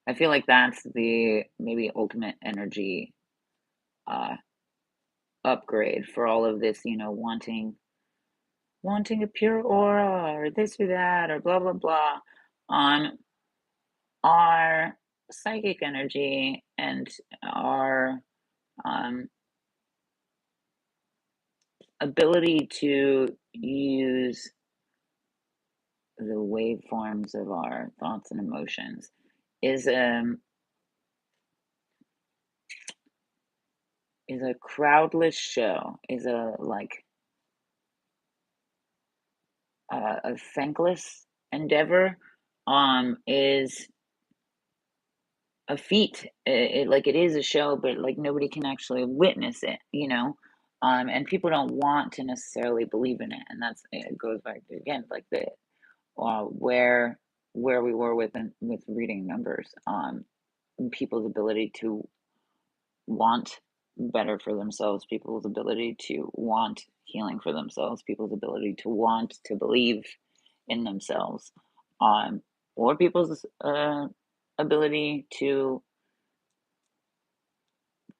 I feel like that's the maybe ultimate energy uh, upgrade for all of this, wanting a pure aura or this or that or blah blah blah. On our psychic energy and our um, ability to use the waveforms of our thoughts and emotions is is a crowdless show, is a like a thankless endeavor, is a feat. Like it is a show, but like nobody can actually witness it. And people don't want to necessarily believe in it, and it goes back to, again, like the where we were with reading numbers, people's ability to want better for themselves, people's ability to want healing for themselves, people's ability to want to believe in themselves, um, or people's ability to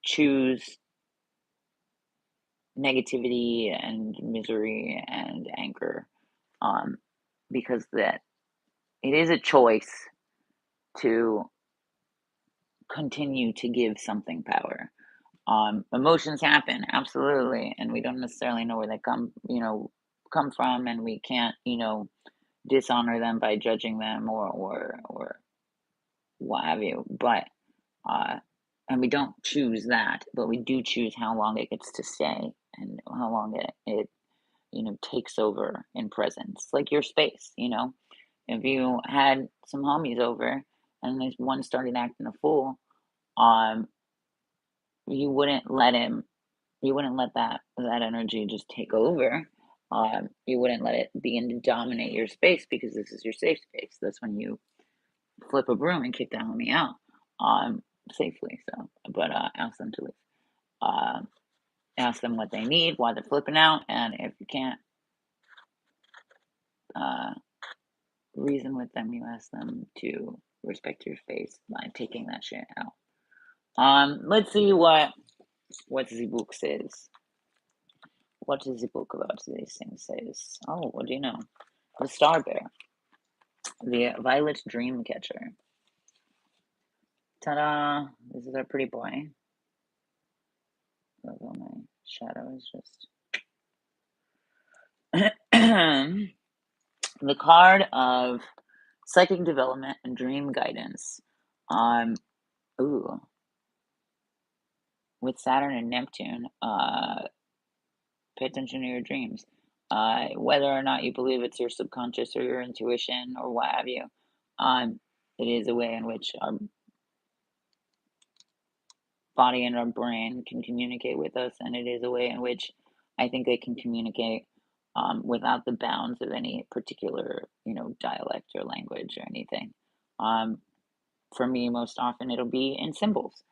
choose negativity and misery and anger, um, because that it is a choice to continue to give something power. Emotions happen, absolutely, and we don't necessarily know where they come from, and we can't, dishonor them by judging them or what have you. But uh, and we don't choose that, but we do choose how long it gets to stay and how long it takes over in presence, like your space. If you had some homies over and there's one started acting a fool, um, you wouldn't let him, you wouldn't let that energy just take over. You wouldn't let it begin to dominate your space because this is your safe space. That's when you flip a broom and kick the enemy out, safely. So, but ask them to leave. Um, Ask them what they need, why they're flipping out, and if you can't uh, reason with them, you ask them to respect your space by taking that shit out. Let's see what the book says. What does the book about these things says? Oh, what do you know? The Star Bear, the Violet Dream Catcher. Ta-da! This is our pretty boy. Oh, my shadow is just. The card of psychic development and dream guidance. Ooh, with Saturn and Neptune, pay attention to your dreams. Whether or not you believe it's your subconscious or your intuition or what have you, it is a way in which our body and our brain can communicate with us, and it is a way in which I think they can communicate without the bounds of any particular, dialect or language or anything. Um, for me, most often it'll be in symbols,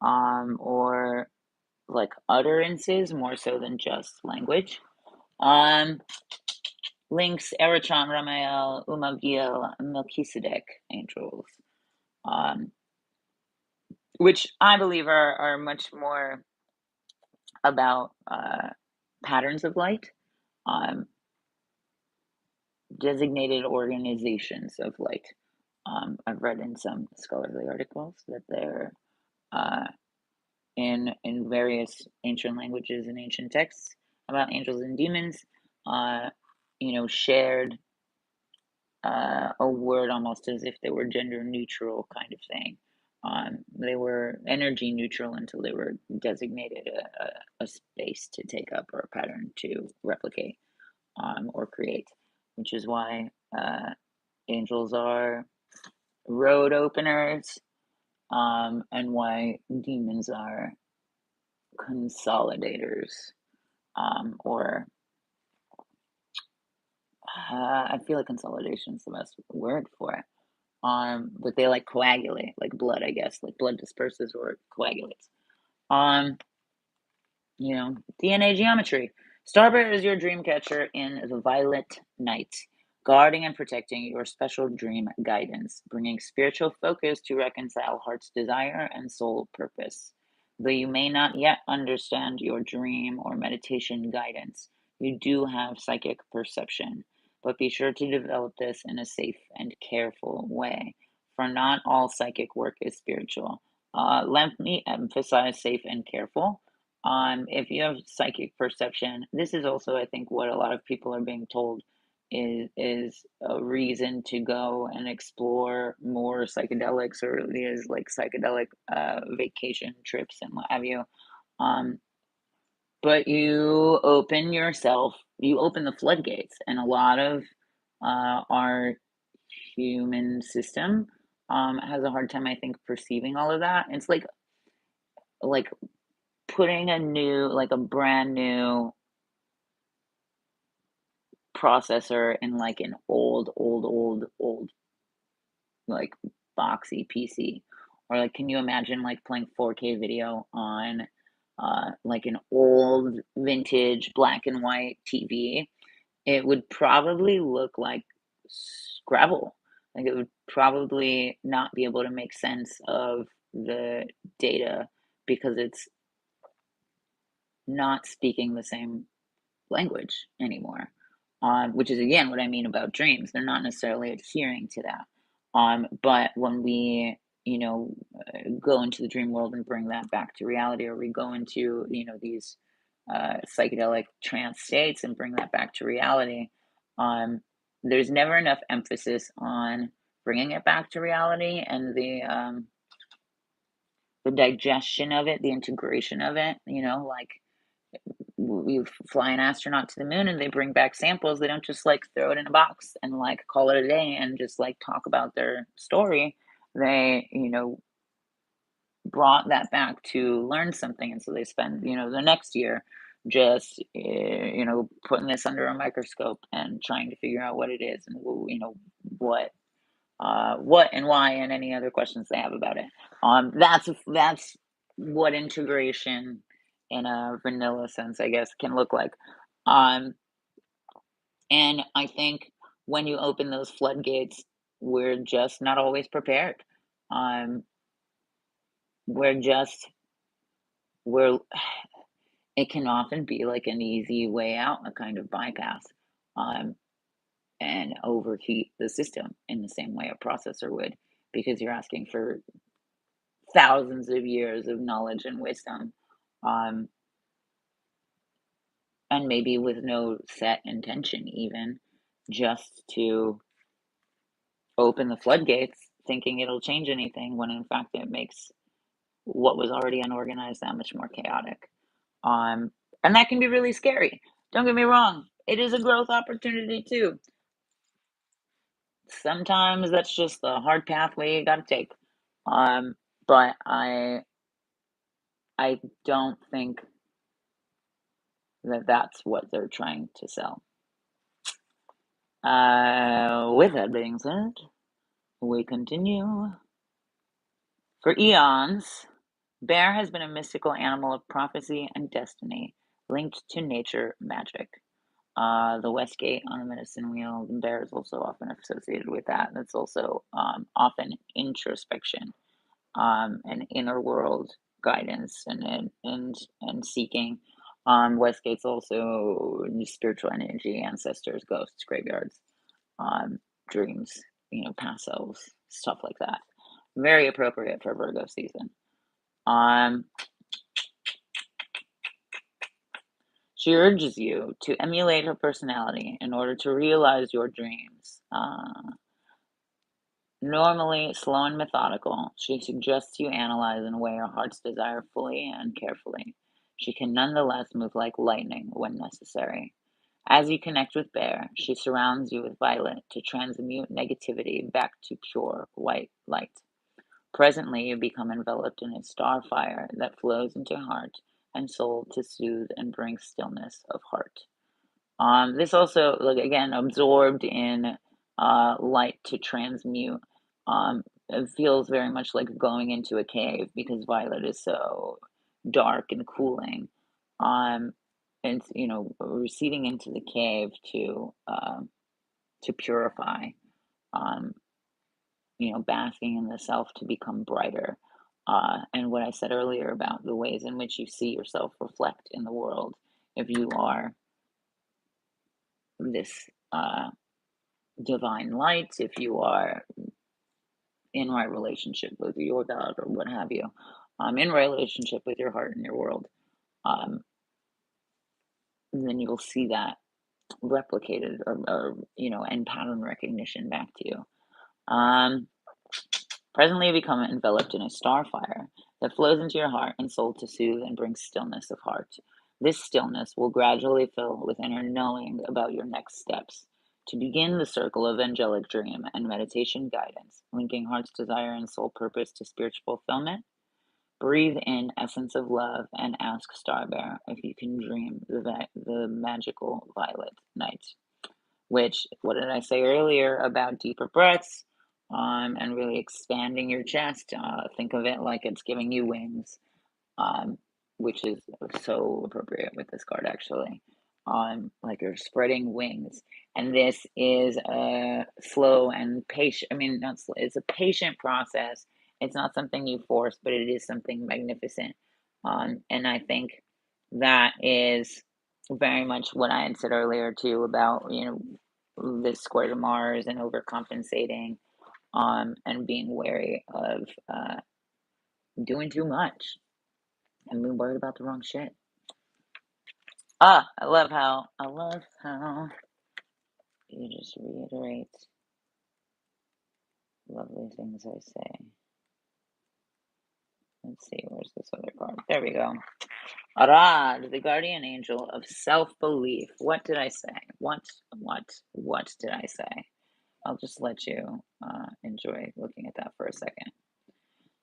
or like utterances more so than just language. Um, Links, Erechon, Ramael, Umagiel, Melchizedek angels, um, which I believe are much more about patterns of light, um, designated organizations of light. I've read in some scholarly articles that they're uh, in various ancient languages and ancient texts about angels and demons, uh, shared a word almost as if they were gender neutral kind of thing. They were energy neutral until they were designated a space to take up or a pattern to replicate, or create, which is why angels are road openers, and why demons are consolidators, or I feel like consolidation is the best word for it. But they like coagulate, like blood, I guess, like blood disperses or coagulates. Um, DNA geometry. Starbear is your dream catcher in the Violet Night, guarding and protecting your special dream guidance, bringing spiritual focus to reconcile heart's desire and soul purpose. Though you may not yet understand your dream or meditation guidance, you do have psychic perception, but be sure to develop this in a safe and careful way, for not all psychic work is spiritual. Let me emphasize safe and careful. If you have psychic perception, this is also, I think, what a lot of people are being told is a reason to go and explore more psychedelics, or these like psychedelic vacation trips and what have you. Um, but you open the floodgates, and a lot of our human system has a hard time, I think, perceiving all of that. It's like putting a brand new processor in like an old, like boxy PC. Or like, can you imagine like playing 4K video on like an old vintage black and white TV? It would probably look like Scrabble. Like it would probably not be able to make sense of the data because it's not speaking the same language anymore. Which is again what I mean about dreams. They're not necessarily adhering to that. But when we, go into the dream world and bring that back to reality, or we go into, these psychedelic trance states and bring that back to reality, um, there's never enough emphasis on bringing it back to reality and the digestion of it, the integration of it. Like you fly an astronaut to the moon and they bring back samples. They don't just like throw it in a box and like call it a day and just like talk about their story. They, brought that back to learn something. And so they spend, the next year just putting this under a microscope and trying to figure out what it is and what what and why and any other questions they have about it. That's what integration in a vanilla sense, I guess, can look like. Um, and I think when you open those floodgates, we're just not always prepared. Um, we're just we're it can often be like an easy way out, a kind of bypass, um, and overheat the system in the same way a processor would, because you're asking for thousands of years of knowledge and wisdom, um, and maybe with no set intention, even just to open the floodgates, thinking it'll change anything, when in fact it makes what was already unorganized that much more chaotic. Um, and that can be really scary. Don't get me wrong, it is a growth opportunity too. Sometimes that's just the hard pathway you got to take. Um, but I don't think that that's what they're trying to sell. With that being said, we continue. For eons, bear has been a mystical animal of prophecy and destiny, linked to nature magic. The Westgate on the medicine wheel, the bear is also often associated with that. That's also often introspection, and inner world guidance and seeking. Westgate's also spiritual energy, ancestors, ghosts, graveyards, um, dreams, past selves, stuff like that. Very appropriate for Virgo season. Um, she urges you to emulate her personality in order to realize your dreams. Normally slow and methodical, she suggests you analyze and weigh your heart's desire fully and carefully. She can nonetheless move like lightning when necessary. As you connect with Bear, she surrounds you with Violet to transmute negativity back to pure white light. Presently, you become enveloped in a star fire that flows into heart and soul to soothe and bring stillness of heart. This also, like again, absorbed in light to transmute. It feels very much like going into a cave because violet is so dark and cooling. Um, and receding into the cave to purify. Um, basking in the self to become brighter. And what I said earlier about the ways in which you see yourself reflect in the world, if you are this divine light, if you are in right relationship with your God or what have you, in relationship with your heart and your world, um, then you'll see that replicated or and pattern recognition back to you. Um, Presently, you become enveloped in a star fire that flows into your heart and soul to soothe and bring stillness of heart. This stillness will gradually fill with inner knowing about your next steps. To begin the circle of angelic dream and meditation guidance, linking heart's desire and soul purpose to spiritual fulfillment, breathe in essence of love and ask Starbear if you can dream the magical violet night. Which, what did I say earlier about deeper breaths, and really expanding your chest? Think of it like it's giving you wings, um, which is so appropriate with this card, actually. Like you're spreading wings. And this is a slow and patient, I mean, not slow, it's a patient process. It's not something you force, but it is something magnificent. And I think that is very much what I had said earlier, too, about, this square to Mars and overcompensating, and being wary of doing too much and being worried about the wrong shit. I love how you just reiterate lovely things I say. Let's see, where's this other card? There we go. Arad, the guardian angel of self-belief. What did I say? What did I say? I'll just let you enjoy looking at that for a second.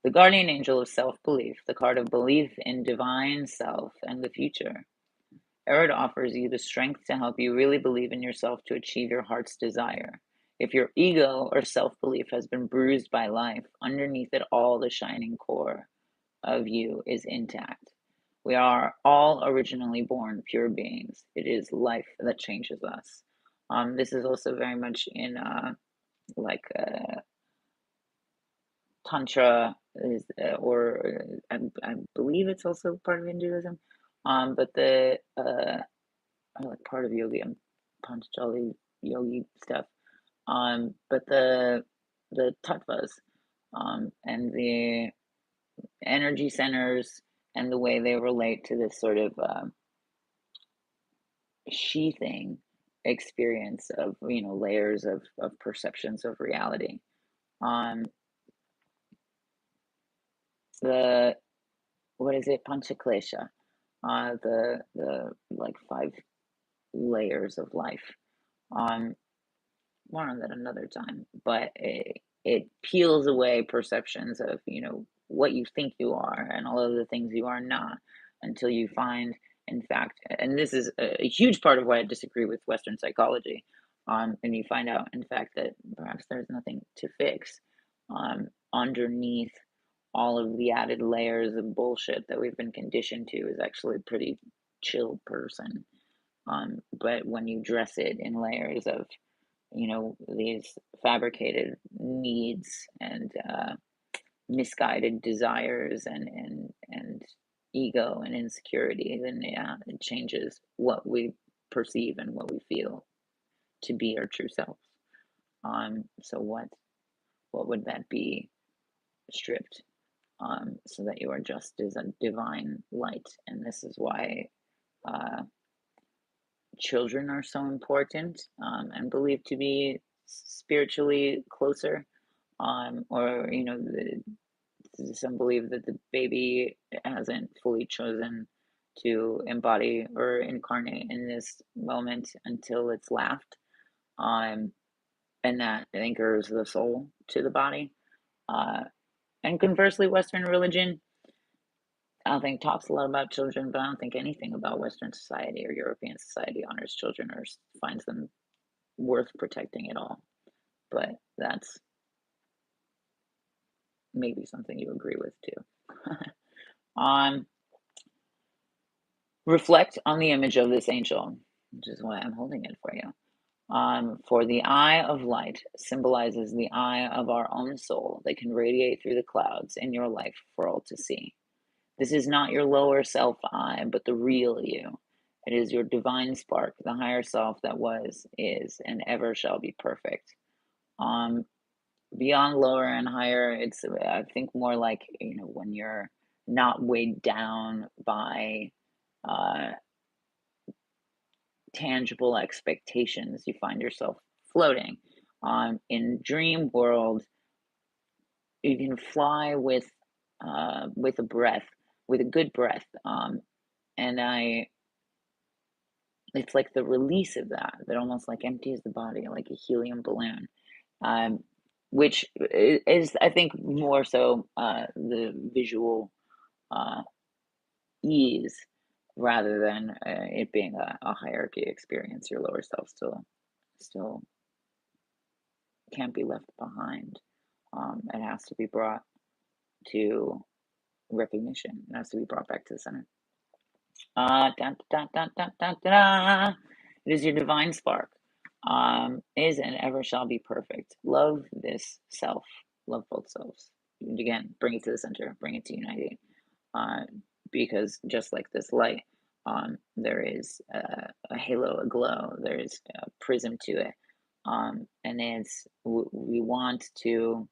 The guardian angel of self-belief, the card of belief in divine self and the future. Erid offers you the strength to help you really believe in yourself to achieve your heart's desire. If your ego or self belief has been bruised by life, underneath it all, the shining core of you is intact. We are all originally born pure beings. It is life that changes us. This is also very much in like Tantra is, I believe it's also part of Hinduism. But like part of yogi and Patanjali yogi stuff. But the tattvas, and the energy centers and the way they relate to this sort of sheathing experience of layers of perceptions of reality. Um, the what is it, Panchaklesha? The like 5 layers of life. Um, More on that another time, but it peels away perceptions of what you think you are and all of the things you are not, until you find, in fact, and this is a huge part of why I disagree with Western psychology, and you find out, in fact, that perhaps there's nothing to fix underneath all of the added layers of bullshit that we've been conditioned to is actually a pretty chill person. But when you dress it in layers of these fabricated needs and misguided desires and ego and insecurity, then yeah, it changes what we perceive and what we feel to be our true selves. So what would that be stripped? So that you are just as a divine light, and this is why uh, children are so important, and believed to be spiritually closer, or some believe that the baby hasn't fully chosen to embody or incarnate in this moment until it's laughed, um, and that anchors the soul to the body. Uh, and conversely, Western religion, I don't think talks a lot about children, but I don't think anything about Western society or European society honors children or finds them worth protecting at all. But that's maybe something you agree with too. um, Reflect on the image of this angel, which is why I'm holding it for you. For the eye of light symbolizes the eye of our own soul that can radiate through the clouds in your life for all to see. This is not your lower self eye, but the real you. It is your divine spark, the higher self that was, is, and ever shall be perfect. Um, Beyond lower and higher, it's I think more like when you're not weighed down by uh, tangible expectations, you find yourself floating. In dream world, you can fly with a breath, with a good breath. And it's like the release of that almost like empties the body like a helium balloon. Um, which is, I think, more so the visual uh, ease rather than it being a hierarchy experience. Your lower self still can't be left behind. It has to be brought to recognition. It has to be brought back to the center. Dun, dun, dun, dun, dun, dun. It is your divine spark. Is and ever shall be perfect. Love this self. Love both selves. And again, bring it to the center. Bring it to unity. Uh, because just like this light, there is a halo, a glow. There's a prism to it, and we want to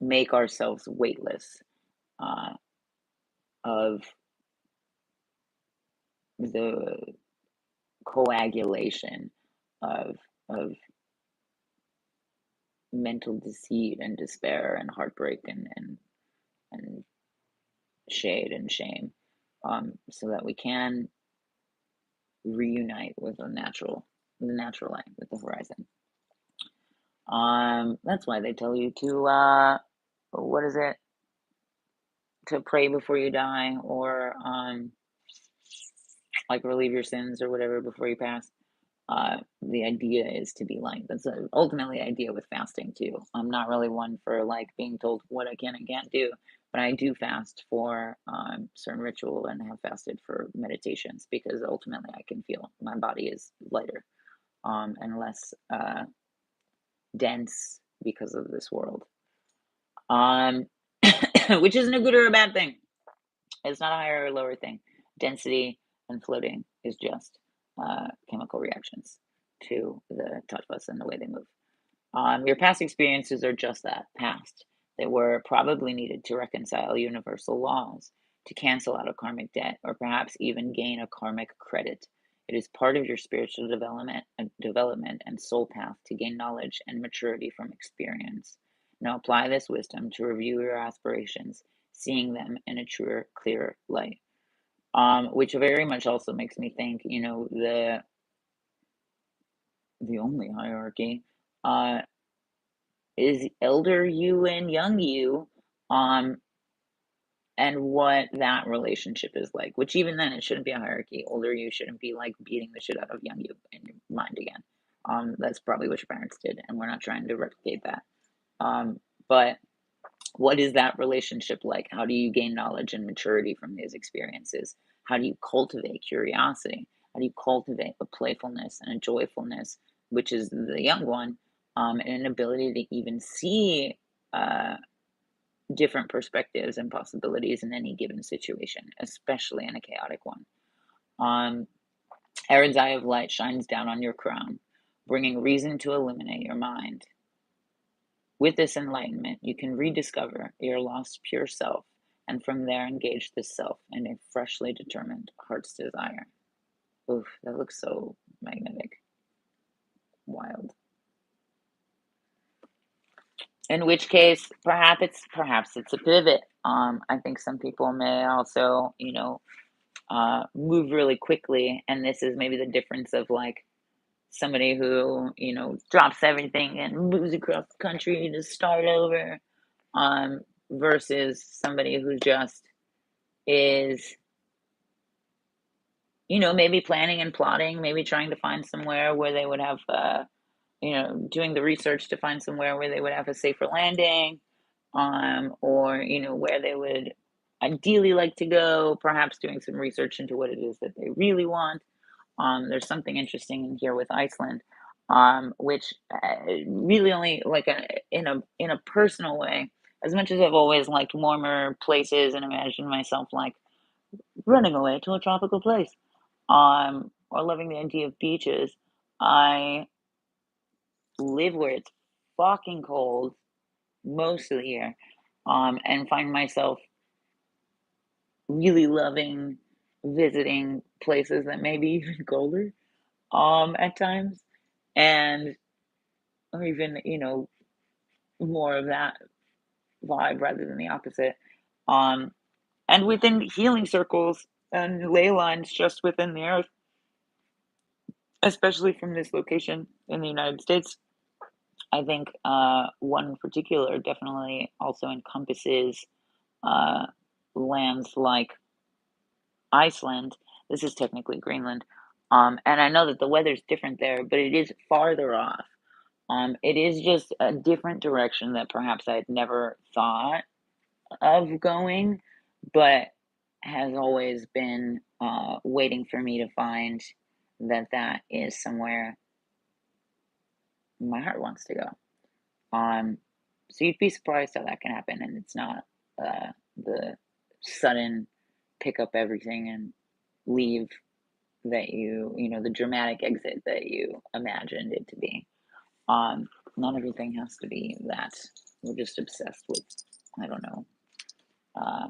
make ourselves weightless uh, of the coagulation of of mental deceit and despair and heartbreak and shade and shame, so that we can reunite with the natural light, with the horizon. That's why they tell you to what is it, to pray before you die, or like relieve your sins or whatever before you pass. The idea is to be light. That's ultimately the idea with fasting too. I'm not really one for like being told what I can and can't do, but I do fast for certain ritual and have fasted for meditations because ultimately I can feel my body is lighter and less dense because of this world. Um, which isn't a good or a bad thing. It's not a higher or lower thing. Density and floating is just chemical reactions to the tattvas and the way they move. Your past experiences are just that, past. They were probably needed to reconcile universal laws, to cancel out a karmic debt, or perhaps even gain a karmic credit. It is part of your spiritual development and soul path to gain knowledge and maturity from experience. Now apply this wisdom to review your aspirations, seeing them in a truer, clearer light. Which very much also makes me think, the only hierarchy uh, is elder you and young you, um, and what that relationship is like. Which even then, it shouldn't be a hierarchy. Older you shouldn't be like beating the shit out of young you in your mind again. That's probably what your parents did, and we're not trying to replicate that. But what is that relationship like? How do you gain knowledge and maturity from these experiences? How do you cultivate curiosity? How do you cultivate a playfulness and a joyfulness, which is the young one, and an ability to even see uh, different perspectives and possibilities in any given situation, especially in a chaotic one? Um, Aaron's eye of light shines down on your crown, bringing reason to illuminate your mind. With this enlightenment, you can rediscover your lost pure self and from there engage this self in a freshly determined heart's desire. Oof, that looks so magnetic. Wild. In which case, perhaps it's a pivot. I think some people may also, move really quickly, and this is maybe the difference of like somebody who, drops everything and moves across the country to start over, um, versus somebody who just is, maybe planning and plotting, maybe trying to find somewhere where they would have, doing the research to find somewhere where they would have a safer landing, or, where they would ideally like to go, perhaps doing some research into what it is that they really want. There's something interesting in here with Iceland, which really only like in a personal way. As much as I've always liked warmer places and imagined myself like running away to a tropical place, or loving the idea of beaches, I live where it's fucking cold most of the year, and find myself really loving visiting places that may be even colder, at times, and or even, more of that vibe rather than the opposite. Um, and within healing circles and ley lines just within the earth, especially from this location in the United States, I think one in particular definitely also encompasses uh, lands like Iceland. This is technically Greenland. And I know that the weather's different there, but it is farther off. It is just a different direction that perhaps I had never thought of going, but has always been waiting for me to find that is somewhere my heart wants to go. So you'd be surprised how that can happen, and it's not the sudden pick up everything and leave that the dramatic exit that you imagined it to be. Not everything has to be that. We're just obsessed with, I don't know, uh,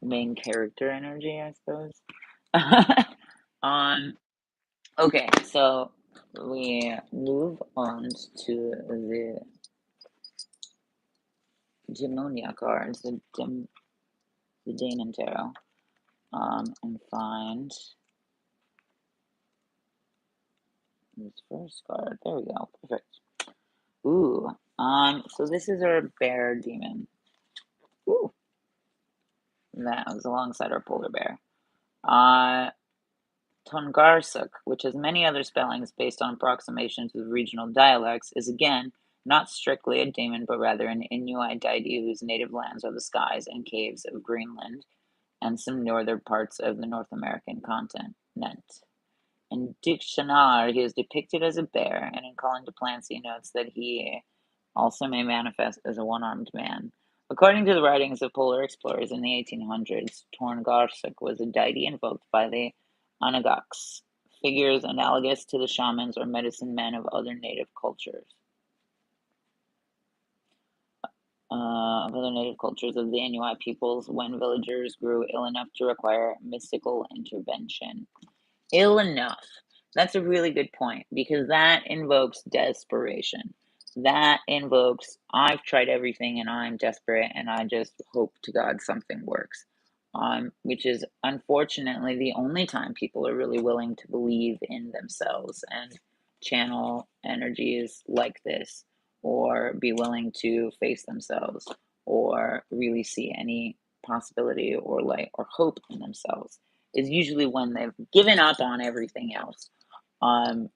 main character energy, I suppose. um, okay, so we move on to the Demonia cards, the Daemon Tarot, and find this first card. There we go. Perfect. Ooh. So this is our bear demon. Ooh. That was alongside our polar bear. Uh, Tongarsuk, which has many other spellings based on approximations with regional dialects, is again not strictly a daemon, but rather an Inuit deity whose native lands are the skies and caves of Greenland and some northern parts of the North American continent. In Dictionary, he is depicted as a bear, and in Calling to Plants, he notes that he also may manifest as a one-armed man. According to the writings of polar explorers in the 1800s, Torngarsuk was a deity invoked by the Onondagas, figures analogous to the shamans or medicine men of other native cultures. Of other native cultures of the Inuit peoples, when villagers grew ill enough to require mystical intervention. Ill enough. That's a really good point because that invokes desperation. That invokes, I've tried everything and I'm desperate and I just hope to God something works. Which is unfortunately the only time people are really willing to believe in themselves and channel energies like this, or be willing to face themselves, or really see any possibility or light or hope in themselves is usually when they've given up on everything else. Um,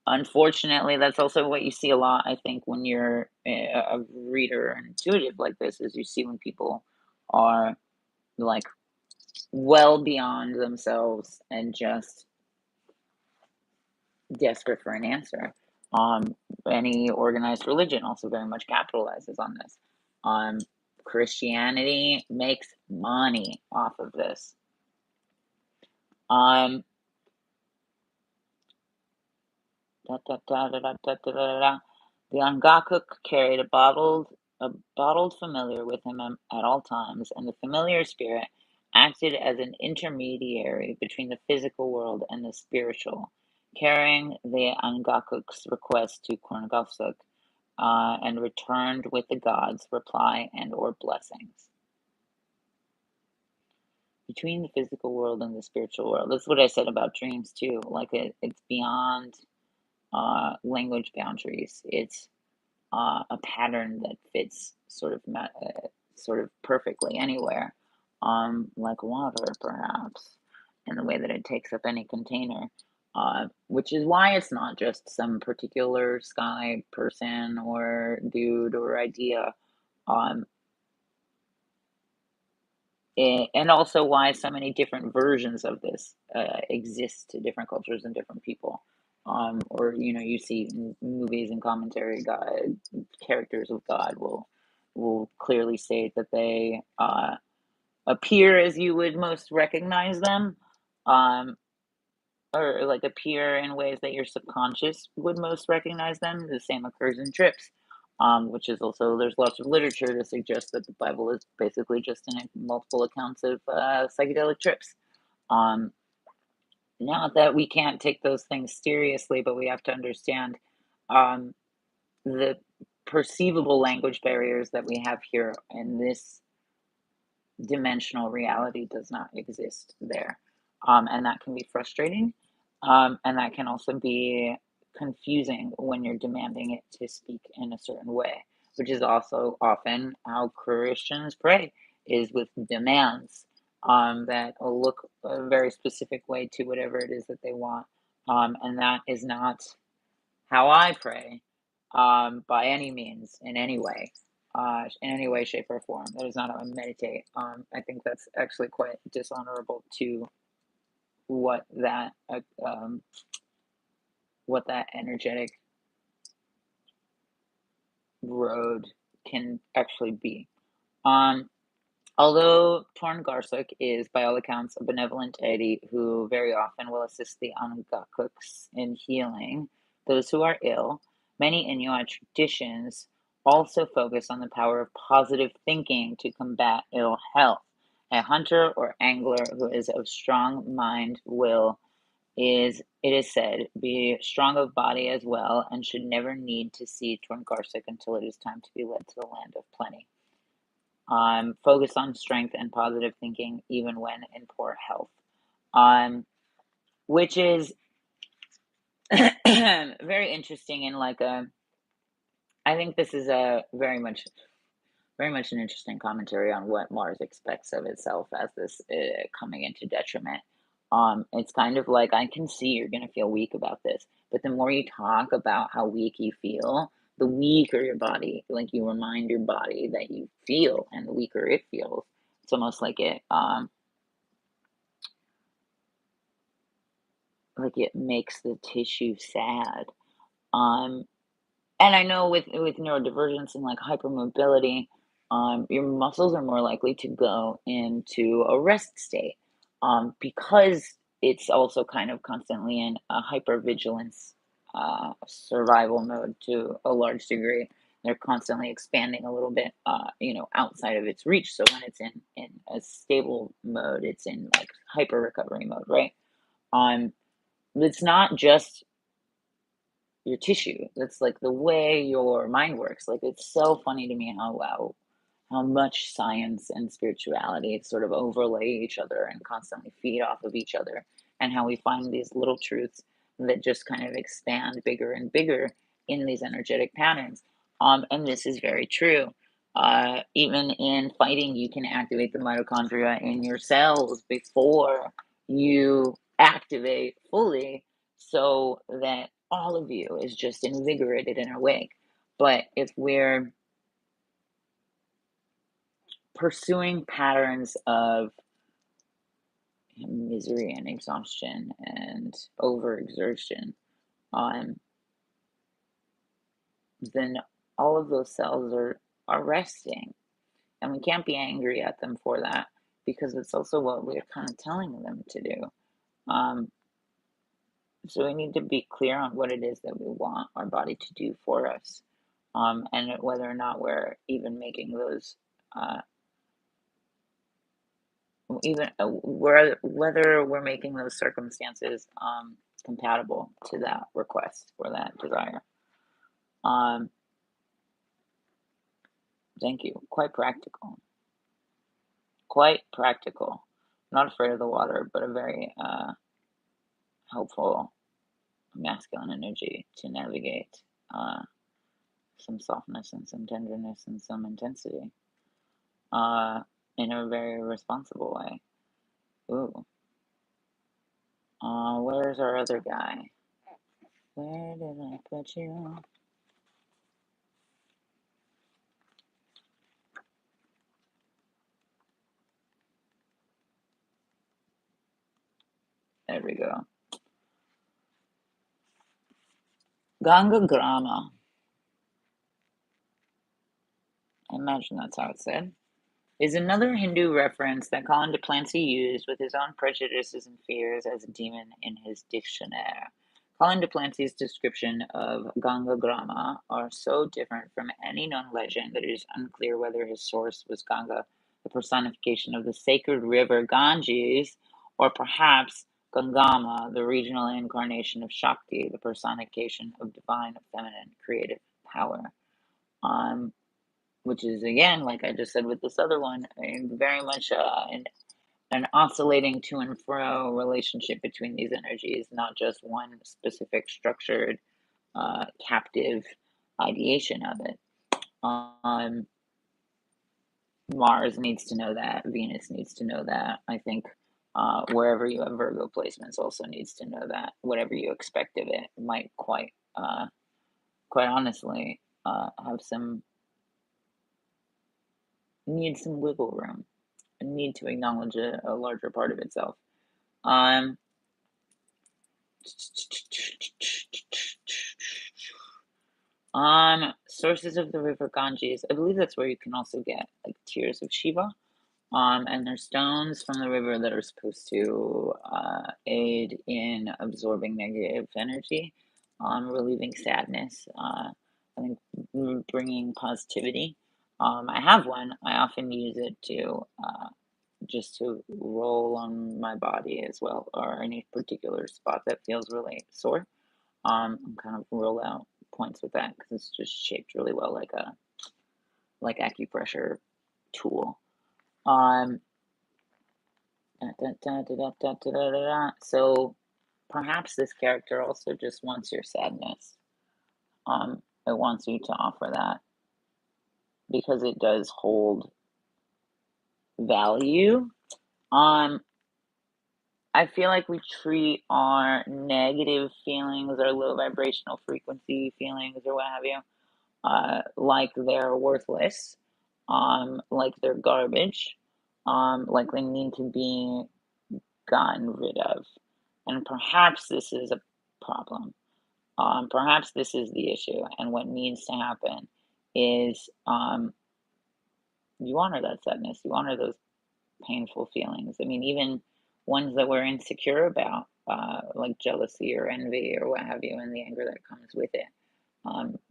Unfortunately, that's also what you see a lot, I think, when you're a reader and intuitive like this, is you see when people are like well beyond themselves and just desperate for an answer. Any organized religion also very much capitalizes on this. Um, Christianity makes money off of this. Um, Da, da, da, da, da, da, da, da, da. The Angakuk carried a bottled familiar with him at all times, and the familiar spirit acted as an intermediary between the physical world and the spiritual, carrying the Angakuk's request to Korngovsuk, and returned with the gods' reply and or blessings. Between the physical world and the spiritual world. That's what I said about dreams too. Like it's beyond language boundaries. It's a pattern that fits sort of perfectly anywhere, like water, perhaps, in the way that it takes up any container. Which is why it's not just some particular sky person or dude or idea. Um, and also why so many different versions of this exist to different cultures and different people. Or you see in movies and commentary, God, characters of God will clearly state that they appear as you would most recognize them, um, or like appear in ways that your subconscious would most recognize them. The same occurs in trips, which is also there's lots of literature to suggest that the Bible is basically just in multiple accounts of psychedelic trips. Um, Not that we can't take those things seriously, but we have to understand um, the perceivable language barriers that we have here in this dimensional reality does not exist there. And that can be frustrating. And that can also be confusing when you're demanding it to speak in a certain way, which is also often how Christians pray, is with demands that look a very specific way to whatever it is that they want. And that is not how I pray, by any means, in any way, shape, or form. That is not how I meditate. I think that's actually quite dishonorable to what that uh, um, what that energetic road can actually be. Um, Although Torngarsuk is, by all accounts, a benevolent deity who very often will assist the Angakuks in healing those who are ill, many Inuit traditions also focus on the power of positive thinking to combat ill health. A hunter or angler who is of strong mind will is, it is said, be strong of body as well, and should never need to see Torngarsuk until it is time to be led to the land of plenty. Focus on strength and positive thinking even when in poor health. Which is very interesting and like a I think this is a very much an interesting commentary on what Mars expects of itself as this coming into detriment. It's kind of like, I can see you're gonna feel weak about this, but the more you talk about how weak you feel, the weaker your body, like you remind your body that you feel, and the weaker it feels. It's almost like it makes the tissue sad. Um, and I know with neurodivergence and like hypermobility, your muscles are more likely to go into a rest state, because it's also kind of constantly in a hypervigilance survival mode to a large degree. They're constantly expanding a little bit, outside of its reach. So when it's in a stable mode, it's in like hyper recovery mode, right? Um, it's not just your tissue. That's like the way your mind works. Like it's so funny to me how much science and spirituality sort of overlay each other and constantly feed off of each other, and how we find these little truths that just kind of expand bigger and bigger in these energetic patterns. And this is very true. Even in fighting, you can activate the mitochondria in your cells before you activate fully, so that all of you is just invigorated and awake. But if we're pursuing patterns of misery and exhaustion and overexertion, um, then all of those cells are resting, and we can't be angry at them for that, because it's also what we're kind of telling them to do. Um, so we need to be clear on what it is that we want our body to do for us, and whether or not we're even making those uh, even whether we're making those circumstances compatible to that request or that desire. Um, thank you. Quite practical. Quite practical. Not afraid of the water, but a very helpful masculine energy to navigate some softness and some tenderness and some intensity uh, in a very responsible way. Ooh. Where's our other guy? Where did I put you? There we go. Ganga Grama. I imagine that's how it's said. Is another Hindu reference that Colin de Plancy used with his own prejudices and fears as a demon in his dictionnaire. Colin de Plancy's description of Ganga Grama are so different from any known legend that it is unclear whether his source was Ganga, the personification of the sacred river Ganges, or perhaps Gangama, the regional incarnation of Shakti, the personification of divine feminine creative power. Um, which is again, like I just said with this other one, very much an oscillating to and fro relationship between these energies, not just one specific structured, captive ideation of it. Um, Mars needs to know that. Venus needs to know that. I think wherever you have Virgo placements also needs to know that. Whatever you expect of it might quite honestly, have some need some wiggle room, need to acknowledge a larger part of itself. Um, Sources of the river Ganges. I believe that's where you can also get like tears of Shiva. And there's stones from the river that are supposed to aid in absorbing negative energy, relieving sadness. I think bringing positivity. I have one. I often use it to just to roll on my body as well, or any particular spot that feels really sore. And kind of roll out points with that because it's just shaped really well like a like acupressure tool. Um, so perhaps this character also just wants your sadness. It wants you to offer that because it does hold value. Um, I feel like we treat our negative feelings or low vibrational frequency feelings or what have you, like they're worthless, like they're garbage, like they need to be gotten rid of. And perhaps this is a problem. Perhaps this is the issue. And what needs to happen is you honor that sadness, you honor those painful feelings. I mean, even ones that we're insecure about, like jealousy or envy or what have you, and the anger that comes with it.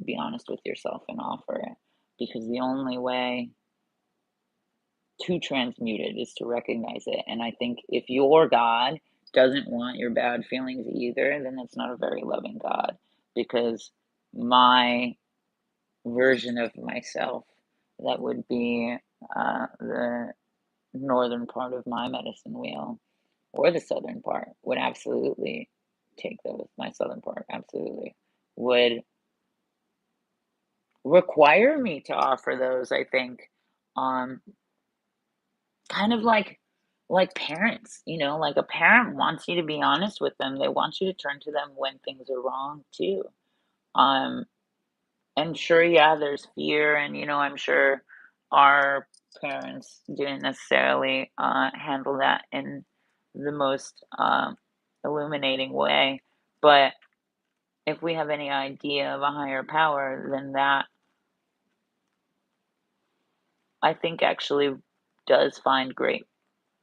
Be honest with yourself and offer it. Because the only way to transmute it is to recognize it. And I think if your God doesn't want your bad feelings either, then that's not a very loving God. Because my version of myself, that would be the northern part of my medicine wheel, or the southern part, would absolutely take those. My southern part absolutely would require me to offer those, I think. Um, Kind of like parents, like a parent wants you to be honest with them. They want you to turn to them when things are wrong too. Um, and sure, yeah, there's fear, and I'm sure our parents didn't necessarily handle that in the most illuminating way. But if we have any idea of a higher power, then that I think actually does find great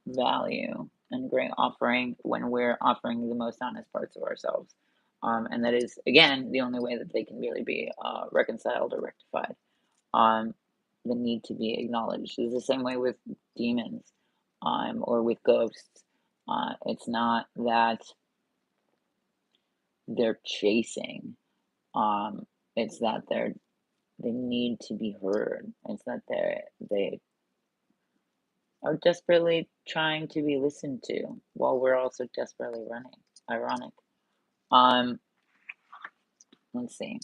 value and great offering when we're offering the most honest parts of ourselves. And that is, again, the only way that they can really be reconciled or rectified. Um, the need to be acknowledged is the same way with demons or with ghosts. It's not that they're chasing, um, it's that they need to be heard. It's that they are desperately trying to be listened to while we're also desperately running. Ironic. Um, let's see.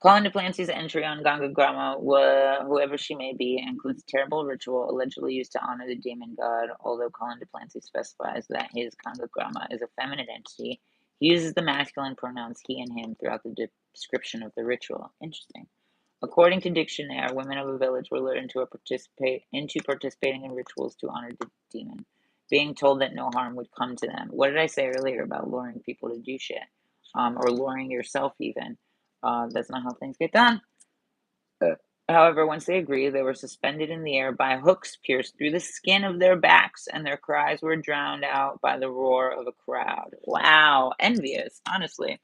Calling Duplancy's entry on Ganga Grama, whoever she may be, includes a terrible ritual allegedly used to honor the demon god. Although Colin Duplancy specifies that his Ganga Grama is a feminine entity, he uses the masculine pronouns he and him throughout the description of the ritual. Interesting. According to Dictionary, women of a village were lured into participating in rituals to honor the demon, being told that no harm would come to them. What did I say earlier about luring people to do shit? Or luring yourself even? That's not how things get done. However, once they agreed, they were suspended in the air by hooks pierced through the skin of their backs, and their cries were drowned out by the roar of a crowd. Wow, envious, honestly.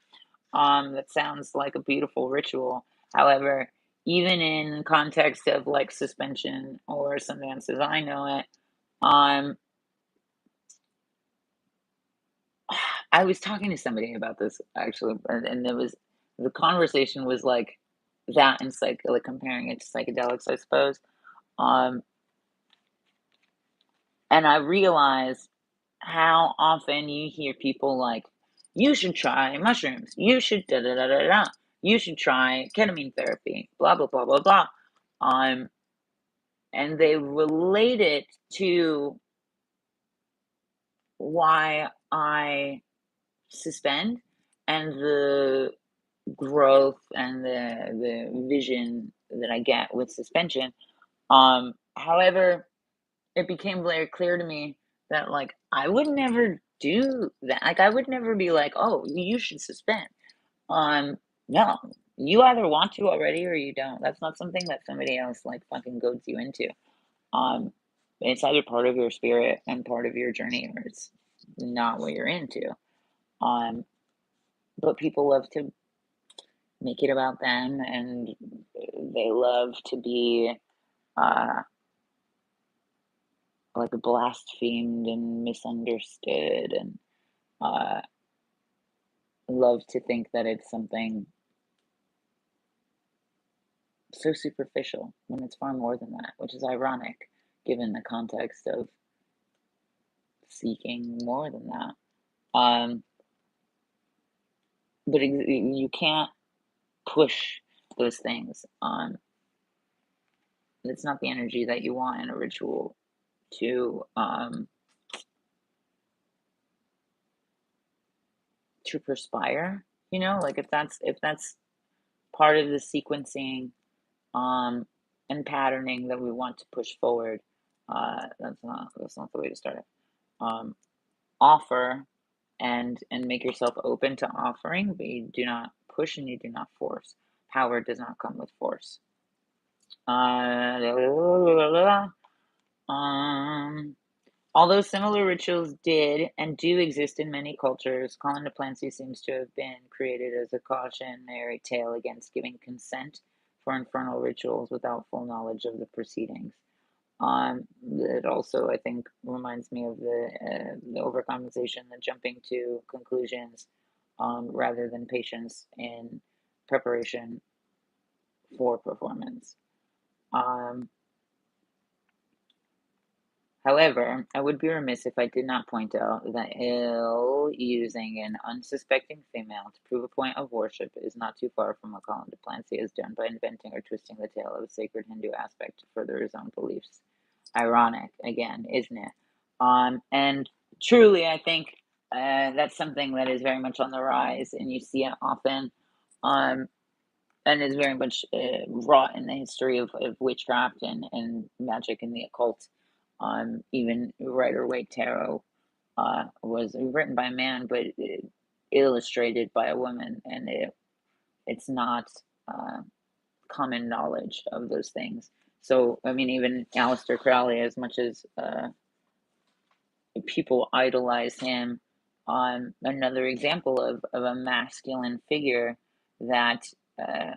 That sounds like a beautiful ritual. However, even in context of like suspension or Sundance as I know it, um, I was talking to somebody about this actually, and it was the conversation was like that and like comparing it to psychedelics, I suppose. Um, and I realized how often you hear people like, "You should try mushrooms. You should da da da da da. You should try ketamine therapy." Blah blah blah blah blah. Um, and they relate it to why I suspend and the growth and the vision that I get with suspension. However, it became very clear to me that like I would never do that. Like I would never be like, "Oh, you should suspend." No. You either want to already or you don't. That's not something that somebody else like fucking goads you into. Um, it's either part of your spirit and part of your journey, or it's not what you're into. Um, but people love to make it about them, and they love to be uh, like blasphemed and misunderstood, and uh, love to think that it's something so superficial when it's far more than that, which is ironic given the context of seeking more than that. Um, but you can't push those things on. It's not the energy that you want in a ritual to to perspire, like if that's part of the sequencing um and patterning that we want to push forward, that's not the way to start it. Um Offer and make yourself open to offering, but you do not push and you do not force. Power does not come with force. Uh, um, Although similar rituals did and do exist in many cultures, calling to Clancy seems to have been created as a cautionary tale against giving consent for infernal rituals without full knowledge of the proceedings. It also, I think, reminds me of the overcompensation, the jumping to conclusions, rather than patience in preparation for performance. Um, However, I would be remiss if I did not point out that ill-using an unsuspecting female to prove a point of worship is not too far from what Colin de Plancy has done by inventing or twisting the tale of a sacred Hindu aspect to further his own beliefs. Ironic, again, isn't it? And truly, I think that's something that is very much on the rise, and you see it often. Um, and is very much wrought in the history of witchcraft and magic and the occult. Even Rider Waite Tarot was written by a man, but illustrated by a woman, and it's not uh, common knowledge of those things. So, I mean, even Aleister Crowley, as much as people idolize him, another example of a masculine figure that uh,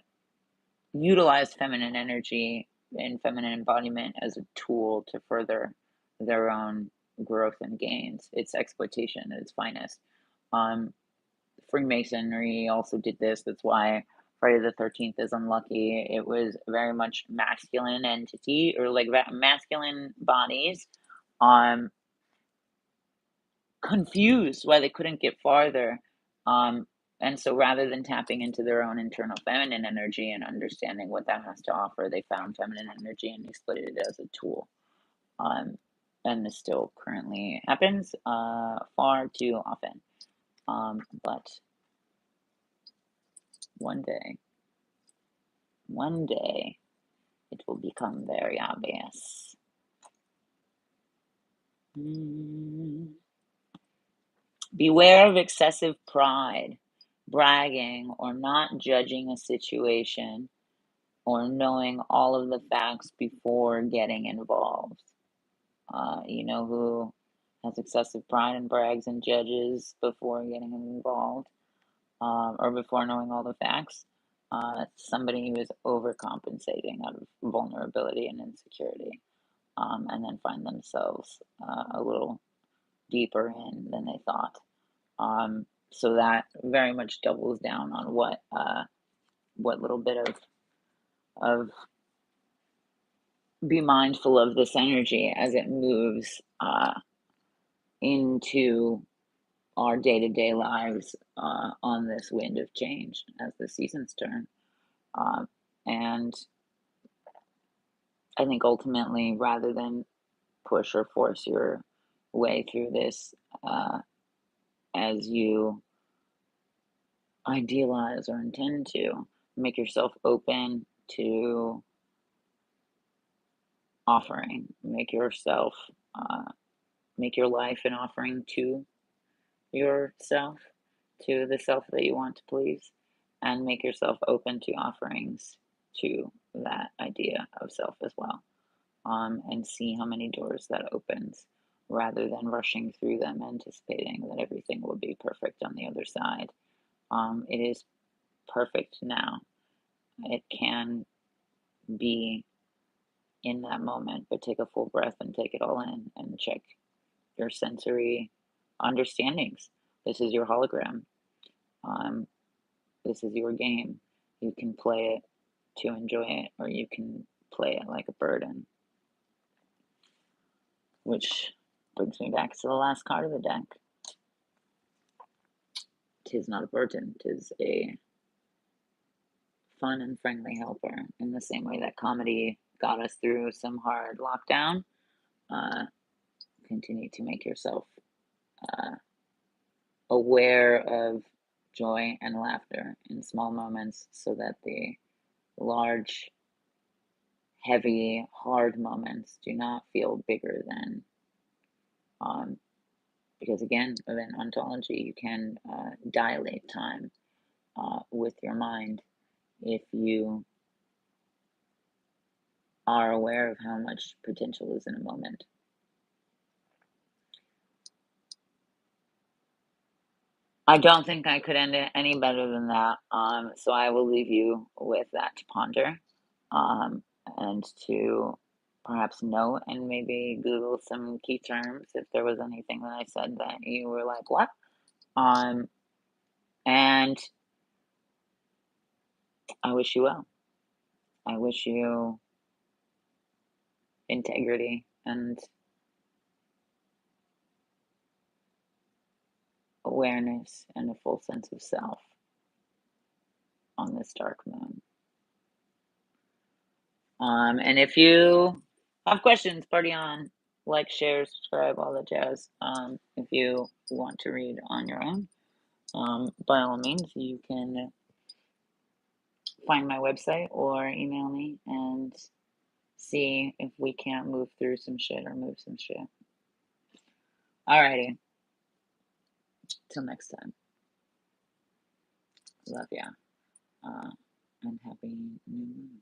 utilized feminine energy and feminine embodiment as a tool to further their own growth and gains. It's exploitation at its finest. Um, Freemasonry also did this. That's why Friday the 13th is unlucky. It was very much masculine entity, or like masculine bodies, um, confused why they couldn't get farther. Um, and so rather than tapping into their own internal feminine energy and understanding what that has to offer, they found feminine energy and exploited it as a tool. Um, and this still currently happens far too often. But one day, one day, it will become very obvious. Mm. Beware of excessive pride, bragging, or not judging a situation, or knowing all of the facts before getting involved. You know who has excessive pride and brags and judges before getting involved, or before knowing all the facts? Somebody who is overcompensating out of vulnerability and insecurity, and then find themselves a little deeper in than they thought. So that very much doubles down on what little bit of be mindful of this energy as it moves into our day-to-day lives on this wind of change as the seasons turn. And I think ultimately, rather than push or force your way through this, uh, as you idealize or intend to, make yourself open to offering. Make your life an offering to yourself, to the self that you want to please, and make yourself open to offerings to that idea of self as well. And see how many doors that opens rather than rushing through them, anticipating that everything will be perfect on the other side. It is perfect now. It can be in that moment, but take a full breath and take it all in and check your sensory understandings. This is your hologram. Um, this is your game. You can play it to enjoy it, or you can play it like a burden. Which brings me back to the last card of the deck. Tis not a burden, tis a fun and friendly helper. In the same way that comedy got us through some hard lockdown, uh, continue to make yourself aware of joy and laughter in small moments so that the large, heavy, hard moments do not feel bigger than, um, because again, within ontology, you can dilate time with your mind if you are aware of how much potential is in a moment. I don't think I could end it any better than that. So I will leave you with that to ponder, um, and to perhaps note and maybe Google some key terms if there was anything that I said that you were like, what? Um, and I wish you well. I wish you integrity and awareness and a full sense of self on this dark moon. And if you have questions, party on, like, share, subscribe, all that jazz. If you want to read on your own, by all means, you can find my website or email me and see if we can't move through some shit or move some shit. Alrighty, till next time. Love ya. And happy new moon.